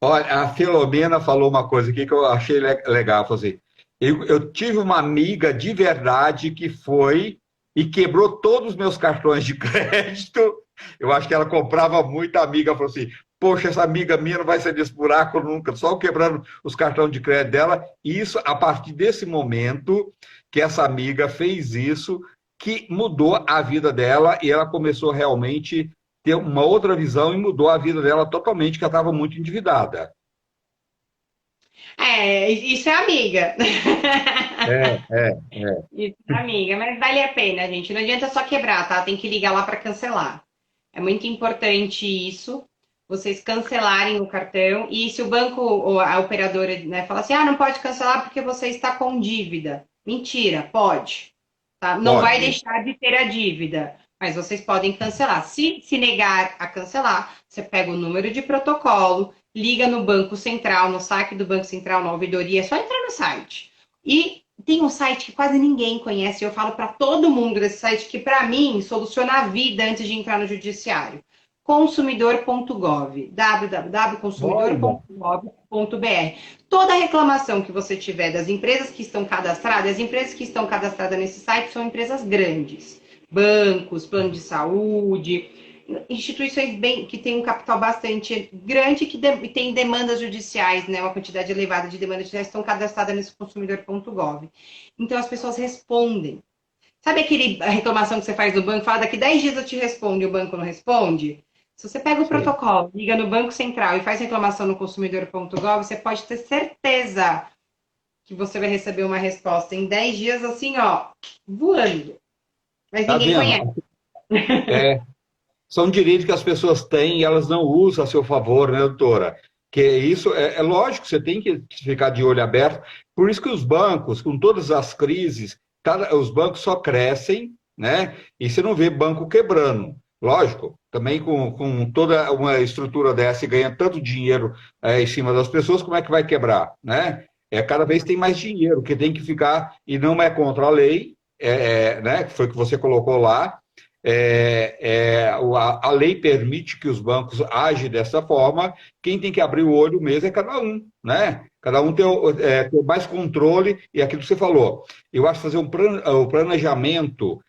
Olha, a Filomena falou uma coisa aqui que eu achei legal. Falou assim, eu tive uma amiga de verdade que foi e quebrou todos os meus cartões de crédito. Eu acho que ela comprava muita amiga. Falou assim, poxa, essa amiga minha não vai sair desse buraco nunca, só quebrando os cartões de crédito dela. E isso, a partir desse momento que essa amiga fez isso, que mudou a vida dela e ela começou realmente ter uma outra visão e mudou a vida dela totalmente, que ela estava muito endividada. Isso é amiga. É. Isso é amiga, mas vale a pena, gente. Não adianta só quebrar, tá? Tem que ligar lá para cancelar. É muito importante isso, vocês cancelarem o cartão. E se o banco ou a operadora, né, fala assim, não pode cancelar porque você está com dívida. Mentira, pode. Tá? Não vai Pode. deixar de ter a dívida, mas vocês podem cancelar. Se negar a cancelar, você pega o número de protocolo, liga no Banco Central, no saque do Banco Central, na ouvidoria, é só entrar no site. E tem um site que quase ninguém conhece, eu falo para todo mundo desse site, que para mim soluciona a vida antes de entrar no judiciário. Consumidor.gov, Olha, www.consumidor.gov.br. Toda reclamação que você tiver das empresas que estão cadastradas, as empresas que estão cadastradas nesse site são empresas grandes, bancos, plano de saúde, instituições que têm um capital bastante grande que tem demandas judiciais, né, uma quantidade elevada de demandas judiciais estão cadastradas nesse consumidor.gov. Então as pessoas respondem. Sabe aquele reclamação que você faz no banco, fala daqui 10 dias eu te respondo e o banco não responde? Se você pega o sei. protocolo, liga no Banco Central e faz reclamação no consumidor.gov, você pode ter certeza que você vai receber uma resposta em 10 dias, assim, ó, voando. Mas Tá ninguém vendo? conhece. É, são direitos que as pessoas têm e elas não usam a seu favor, né, doutora? Que isso é lógico, você tem que ficar de olho aberto. Por isso que os bancos, com todas as crises, os bancos só crescem, né? E você não vê banco quebrando. Lógico, também com toda uma estrutura dessa e ganha tanto dinheiro em cima das pessoas, como é que vai quebrar, né? Cada vez tem mais dinheiro, que tem que ficar, e não é contra a lei, né? Que foi o que você colocou lá, a lei permite que os bancos agem dessa forma, quem tem que abrir o olho mesmo é cada um, né? Cada um tem mais controle, e aquilo que você falou, eu acho que fazer o planejamento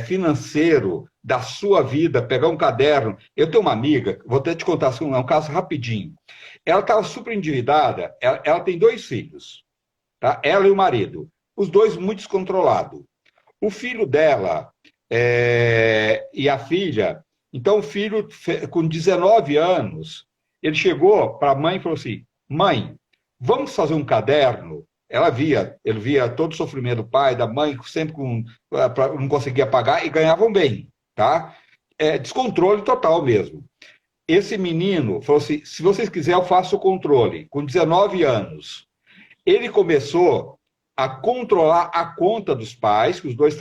financeiro da sua vida, pegar um caderno. Eu tenho uma amiga, vou até te contar assim, um caso rapidinho. Ela estava super endividada, ela tem 2 filhos, tá? Ela e o marido, os dois muito descontrolados. O filho dela e a filha. Então, o filho, com 19 anos, ele chegou para a mãe e falou assim: Mãe, vamos fazer um caderno? Ele via todo o sofrimento do pai, da mãe, sempre não conseguia pagar e ganhavam bem, tá? Descontrole total mesmo. Esse menino falou assim: se vocês quiserem, eu faço o controle. Com 19 anos, ele começou a controlar a conta dos pais, que os dois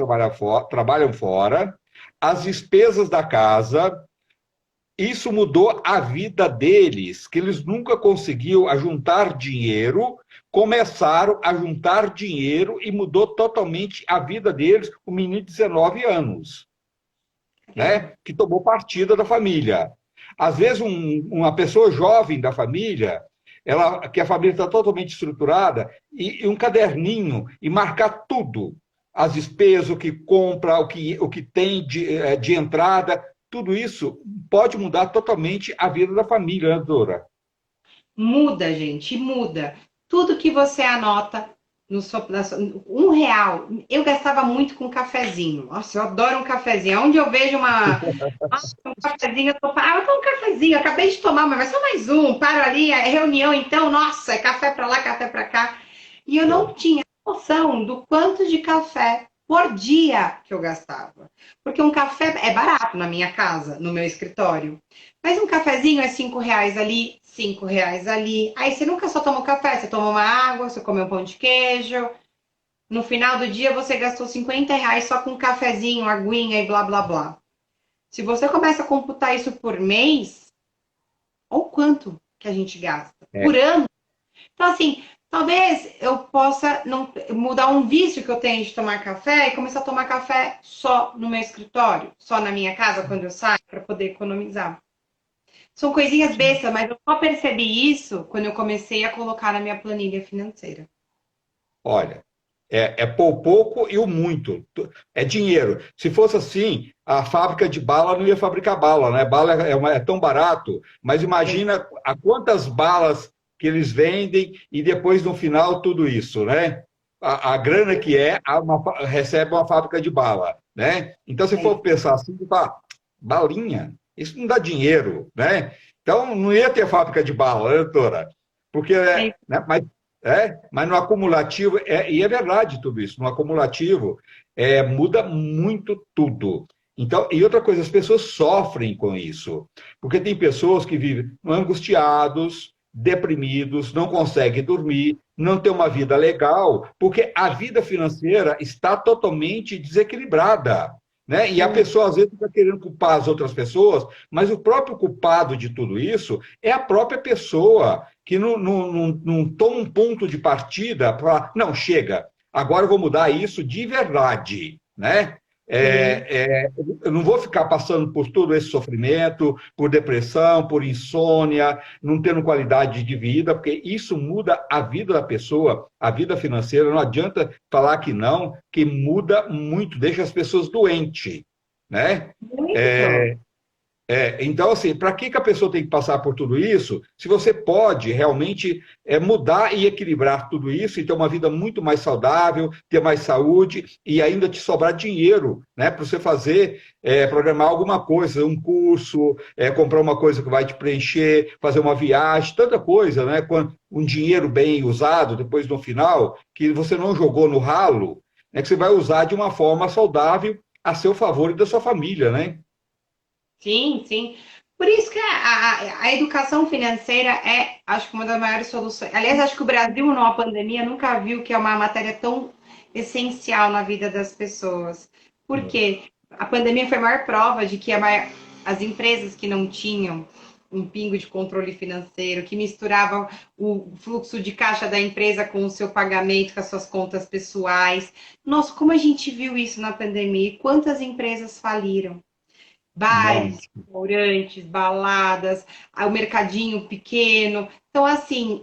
trabalham fora, as despesas da casa. Isso mudou a vida deles, que eles nunca conseguiam juntar dinheiro, começaram a juntar dinheiro e mudou totalmente a vida deles, o menino de 19 anos, né? Que tomou partida da família. Às vezes, uma pessoa jovem da família, que a família está totalmente estruturada, e um caderninho, e marcar tudo, as despesas, o que compra, o que tem de entrada, tudo isso pode mudar totalmente a vida da família, né, doutora? Muda, gente, muda. Tudo que você anota R$ 1, eu gastava muito com cafezinho. Nossa, eu adoro um cafezinho. Onde eu vejo um cafezinho, eu tô falando, um cafezinho, eu acabei de tomar, mas vai só mais um. Paro ali, é reunião, então, nossa, é café para lá, café para cá. E eu não tinha noção do quanto de café por dia que eu gastava. Porque um café é barato na minha casa, no meu escritório. Mas um cafezinho é R$ 5 ali, R$ 5 ali. Aí você nunca só toma um café, você toma uma água, você come um pão de queijo. No final do dia você gastou R$ 50 só com um cafezinho, aguinha e blá blá blá. Se você começa a computar isso por mês, ou quanto que a gente gasta? É, Por ano. Então, assim, talvez eu possa não, mudar um vício que eu tenho de tomar café e começar a tomar café só no meu escritório, só na minha casa quando eu saio, para poder economizar. São coisinhas bestas, mas eu só percebi isso quando eu comecei a colocar na minha planilha financeira. olha, é por pouco e o muito. É dinheiro. Se fosse assim, a fábrica de bala não ia fabricar bala, né? Bala é tão barato, mas imagina a quantas balas que eles vendem e depois, no final, tudo isso, né? A grana que recebe uma fábrica de bala, né? Então, se for pensar assim, balinha, isso não dá dinheiro, né? Então, não ia ter fábrica de bala, né, doutora? Porque, É, né, mas no acumulativo, e é verdade tudo isso, no acumulativo muda muito tudo. Então, e outra coisa, as pessoas sofrem com isso, porque tem pessoas que vivem angustiados, deprimidos, não conseguem dormir, não têm uma vida legal, porque a vida financeira está totalmente desequilibrada. Né? E a pessoa, às vezes, está querendo culpar as outras pessoas, mas o próprio culpado de tudo isso é a própria pessoa que não toma um ponto de partida para falar, não, chega, agora eu vou mudar isso de verdade, né? sim. Eu não vou ficar passando por todo esse sofrimento, por depressão, por insônia, não tendo qualidade de vida, porque isso muda a vida da pessoa, a vida financeira. Não adianta falar que não, que muda muito, deixa as pessoas doentes, né? Muito. Então, assim, para que a pessoa tem que passar por tudo isso, se você pode realmente mudar e equilibrar tudo isso e ter uma vida muito mais saudável, ter mais saúde e ainda te sobrar dinheiro, né, para você fazer, programar alguma coisa, um curso, comprar uma coisa que vai te preencher, fazer uma viagem, tanta coisa, né, com um dinheiro bem usado, depois no final, que você não jogou no ralo, que você vai usar de uma forma saudável a seu favor e da sua família, né? Sim, sim. Por isso que a educação financeira é, acho que uma das maiores soluções. Aliás, acho que o Brasil, numa pandemia, nunca viu que é uma matéria tão essencial na vida das pessoas. Por quê? A pandemia foi a maior prova de que as empresas que não tinham um pingo de controle financeiro, que misturavam o fluxo de caixa da empresa com o seu pagamento, com as suas contas pessoais. Nossa, como a gente viu isso na pandemia e quantas empresas faliram? Bares, Monte. restaurantes, baladas, o mercadinho pequeno. Então, assim,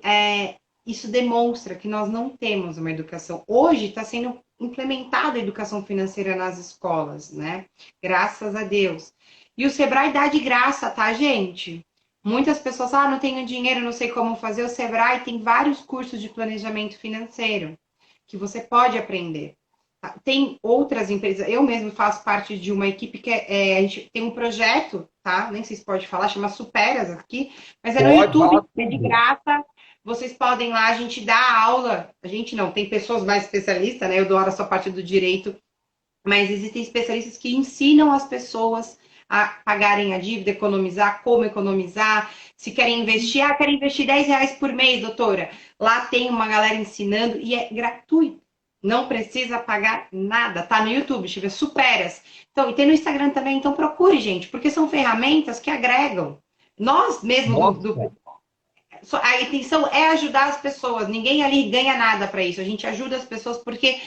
isso demonstra que nós não temos uma educação. Hoje está sendo implementada a educação financeira nas escolas, né? Graças a Deus. E o Sebrae dá de graça, tá, gente? Muitas pessoas, não tenho dinheiro, não sei como fazer. O Sebrae tem vários cursos de planejamento financeiro que você pode aprender. Tem outras empresas, eu mesmo faço parte de uma equipe que a gente tem um projeto, tá? Nem sei se pode falar, chama Superas aqui, mas é no Pode YouTube, falar é de tudo. graça. Vocês podem lá, a gente dá aula. A gente não, tem pessoas mais especialistas, né? Eu dou aula só parte do direito, mas existem especialistas que ensinam as pessoas a pagarem a dívida, economizar, como economizar. Se querem investir, querem investir R$ 10 por mês, doutora. Lá tem uma galera ensinando e é gratuito. Não precisa pagar nada. Tá no YouTube, chega Superas. Então, e tem no Instagram também, então procure, gente, porque são ferramentas que agregam. Nós mesmo Nossa, a intenção é ajudar as pessoas. Ninguém ali ganha nada para isso. A gente ajuda as pessoas porque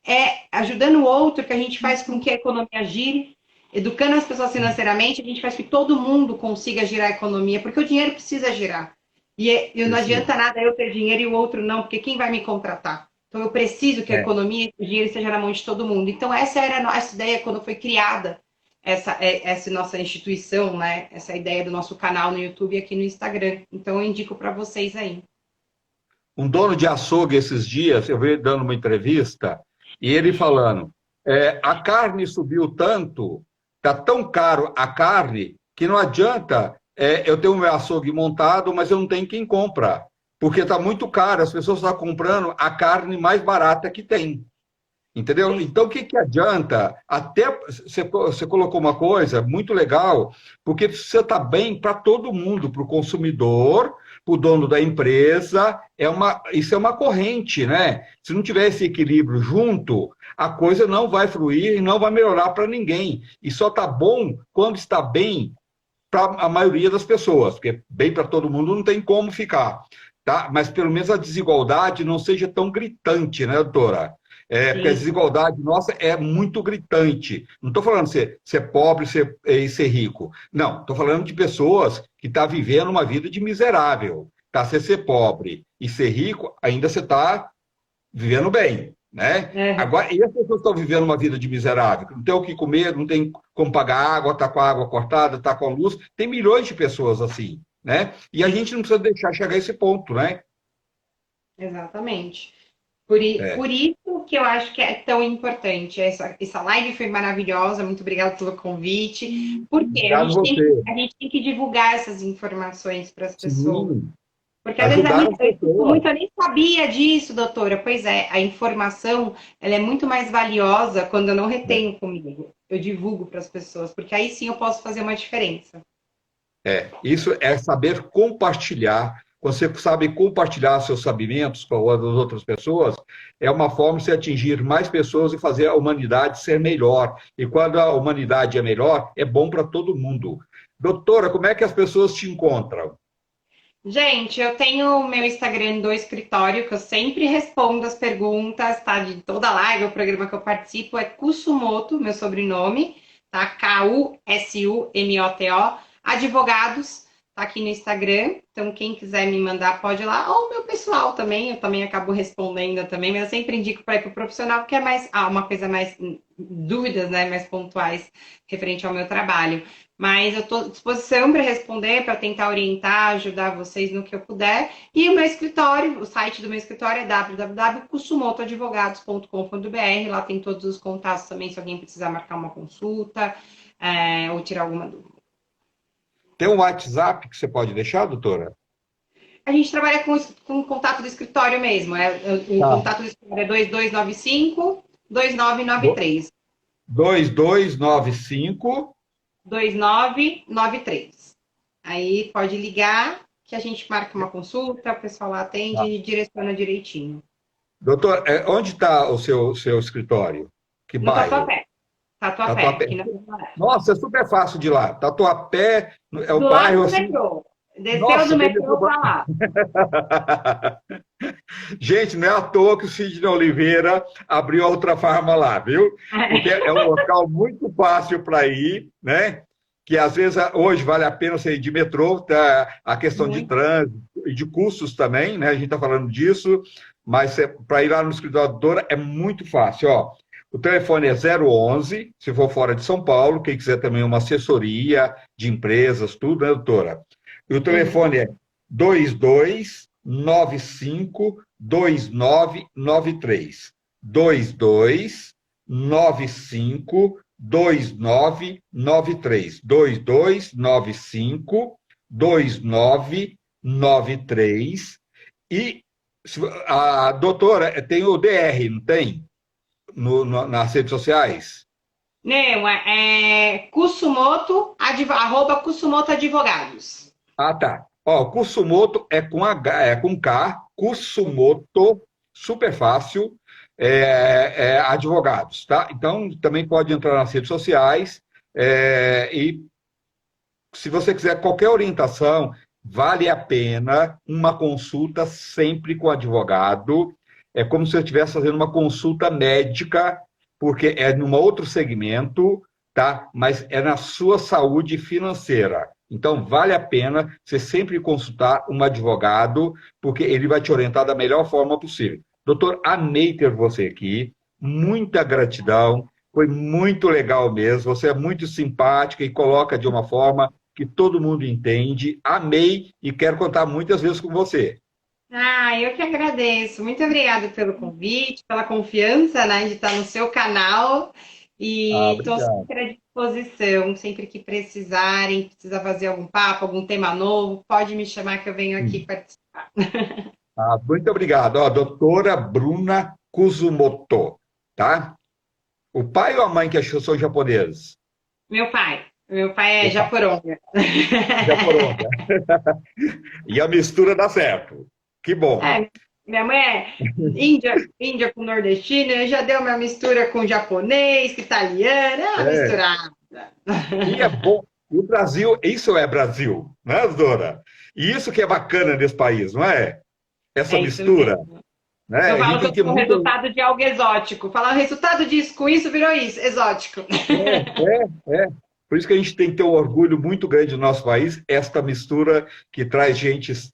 é ajudando o outro que a gente faz com que a economia gire, educando as pessoas financeiramente, a gente faz com que todo mundo consiga girar a economia, porque o dinheiro precisa girar. E não adianta precisa. nada eu ter dinheiro e o outro não, porque quem vai me contratar? Então eu preciso que a É, economia e o dinheiro esteja na mão de todo mundo. Então essa era a nossa ideia quando foi criada. essa nossa instituição, né? Essa ideia do nosso canal no YouTube e aqui no Instagram. Então, eu indico para vocês aí. Um dono de açougue esses dias, eu vi ele dando uma entrevista, e ele falando, a carne subiu tanto, está tão caro a carne, que não adianta eu ter o meu açougue montado, mas eu não tenho quem compra, porque está muito caro, as pessoas estão comprando a carne mais barata que tem. Entendeu? Então, o que, que adianta? Até você colocou uma coisa muito legal, porque você está bem para todo mundo, para o consumidor, para o dono da empresa, isso é uma corrente, né? Se não tiver esse equilíbrio junto, a coisa não vai fluir e não vai melhorar para ninguém. E só está bom quando está bem para a maioria das pessoas, porque bem para todo mundo não tem como ficar, tá? Mas pelo menos a desigualdade não seja tão gritante, né, doutora? Porque a desigualdade nossa é muito gritante. Não estou falando de ser pobre e ser rico. Não, estou falando de pessoas que estão vivendo uma vida de miserável. Tá? Você ser pobre e ser rico, ainda você está vivendo bem. Né? Agora, e as pessoas estão vivendo uma vida de miserável? Não tem o que comer, não tem como pagar água, está com a água cortada, está com a luz. Tem milhões de pessoas assim. Né? E a gente não precisa deixar chegar a esse ponto. Né? Exatamente. Por isso que eu acho que é tão importante. Essa live foi maravilhosa, muito obrigada pelo convite. Porque a gente tem que divulgar essas informações para as pessoas. Sim. Porque às vezes eu nem sabia disso, doutora. Pois é, a informação ela é muito mais valiosa quando eu não retenho comigo. Eu divulgo para as pessoas, porque aí sim eu posso fazer uma diferença. Isso é saber compartilhar. Quando você sabe compartilhar seus sabimentos com as outras pessoas, é uma forma de você atingir mais pessoas e fazer a humanidade ser melhor. E quando a humanidade é melhor, é bom para todo mundo. Doutora, como é que as pessoas te encontram? Gente, eu tenho o meu Instagram do escritório, que eu sempre respondo as perguntas, tá? De toda live, o programa que eu participo é Kusumoto, meu sobrenome, tá? Kusumoto, advogados, tá aqui no Instagram. Então, quem quiser me mandar, pode ir lá. Ou o meu pessoal também, eu também acabo respondendo também, mas eu sempre indico para ir para o profissional, porque é mais uma coisa mais dúvidas, né? Mais pontuais referente ao meu trabalho. Mas eu estou à disposição para responder, para tentar orientar, ajudar vocês no que eu puder. E o meu escritório, o site do meu escritório é www.kusumotoadvogados.com.br. Lá tem todos os contatos também, se alguém precisar marcar uma consulta ou tirar alguma dúvida. Tem um WhatsApp que você pode deixar, doutora? A gente trabalha com o contato do escritório mesmo. O contato do escritório é 2295-2993. 2295... 2993. Aí pode ligar que a gente marca uma consulta, o pessoal lá atende e direciona direitinho. Doutor, onde está o seu escritório? Que no bairro? Tatuapé. Tatuapé, aqui na Tatuapé. Nossa, é super fácil de ir lá. Tatuapé é o bairro assim... Metrô. Desceu do metrô para lá. Gente, não é à toa que o Sidney Oliveira abriu a Ultra Farma lá, viu? Porque é um local muito fácil para ir, né? Que às vezes hoje vale a pena você ir de metrô, tá? A questão de trânsito e de custos também, né? A gente está falando disso, mas para ir lá no escritório da doutora é muito fácil, ó. O telefone é 011, se for fora de São Paulo, quem quiser também uma assessoria de empresas, tudo, né, doutora? E o telefone é 2295-2993. 2295-2993. 2295-2993. E a doutora tem o DR, não tem? Nas redes sociais? Não, Kusumoto, @Kusumoto Advogados. Ah, tá. Ó, Kusumoto é com K, Kusumoto, super fácil, advogados, tá? Então, também pode entrar nas redes sociais e se você quiser qualquer orientação, vale a pena uma consulta sempre com advogado. É como se eu estivesse fazendo uma consulta médica, porque é num outro segmento, tá? Mas é na sua saúde financeira. Então, vale a pena você sempre consultar um advogado, porque ele vai te orientar da melhor forma possível. Doutor, amei ter você aqui. Muita gratidão. Foi muito legal mesmo. Você é muito simpática e coloca de uma forma que todo mundo entende. Amei e quero contar muitas vezes com você. Ah, eu que agradeço. Muito obrigada pelo convite, pela confiança, né, de estar no seu canal. Ah, E estou obrigado. sempre à disposição, sempre que precisarem, precisar fazer algum papo, algum tema novo, pode me chamar que eu venho aqui participar. Ah, muito obrigado. Ó, doutora Bruna Kuzumoto, tá? O pai ou a mãe que achou são japoneses? Meu pai é O pai, japoronga. japoronga. E a mistura dá certo. Que bom. É, minha mãe é índia com nordestino, eu já deu uma mistura com japonês, com italiano, é uma É, misturada. e é bom. E o Brasil, isso é Brasil, né, Dora? E isso que é bacana nesse país, não é? Essa É isso mistura, mesmo. né? Eu A gente falo que tem eu que ter sou o muito. resultado de algo exótico. Falar o resultado disso com isso virou isso, exótico. É. Por isso que a gente tem que ter um orgulho muito grande no nosso país, esta mistura que traz gentes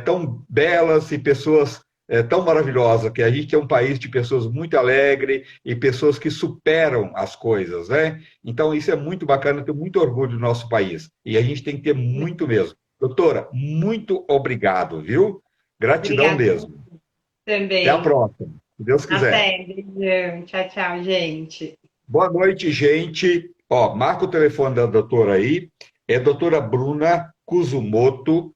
tão belas e pessoas tão maravilhosas, que a gente é um país de pessoas muito alegres e pessoas que superam as coisas, né? Então, isso é muito bacana, eu tenho muito orgulho do nosso país. E a gente tem que ter muito mesmo. Doutora, muito obrigado, viu? Gratidão Obrigada mesmo. Até a também. próxima, se Deus quiser. Até, beijão. Tchau, tchau, gente. Boa noite, gente. Ó, marca o telefone da doutora aí. É doutora Bruna Kuzumoto,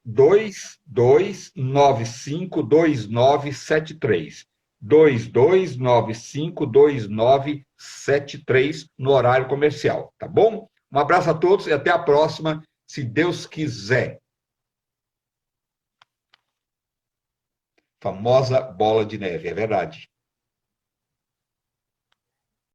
22952973. 22952973 no horário comercial, tá bom? Um abraço a todos e até a próxima, se Deus quiser. Famosa bola de neve, é verdade.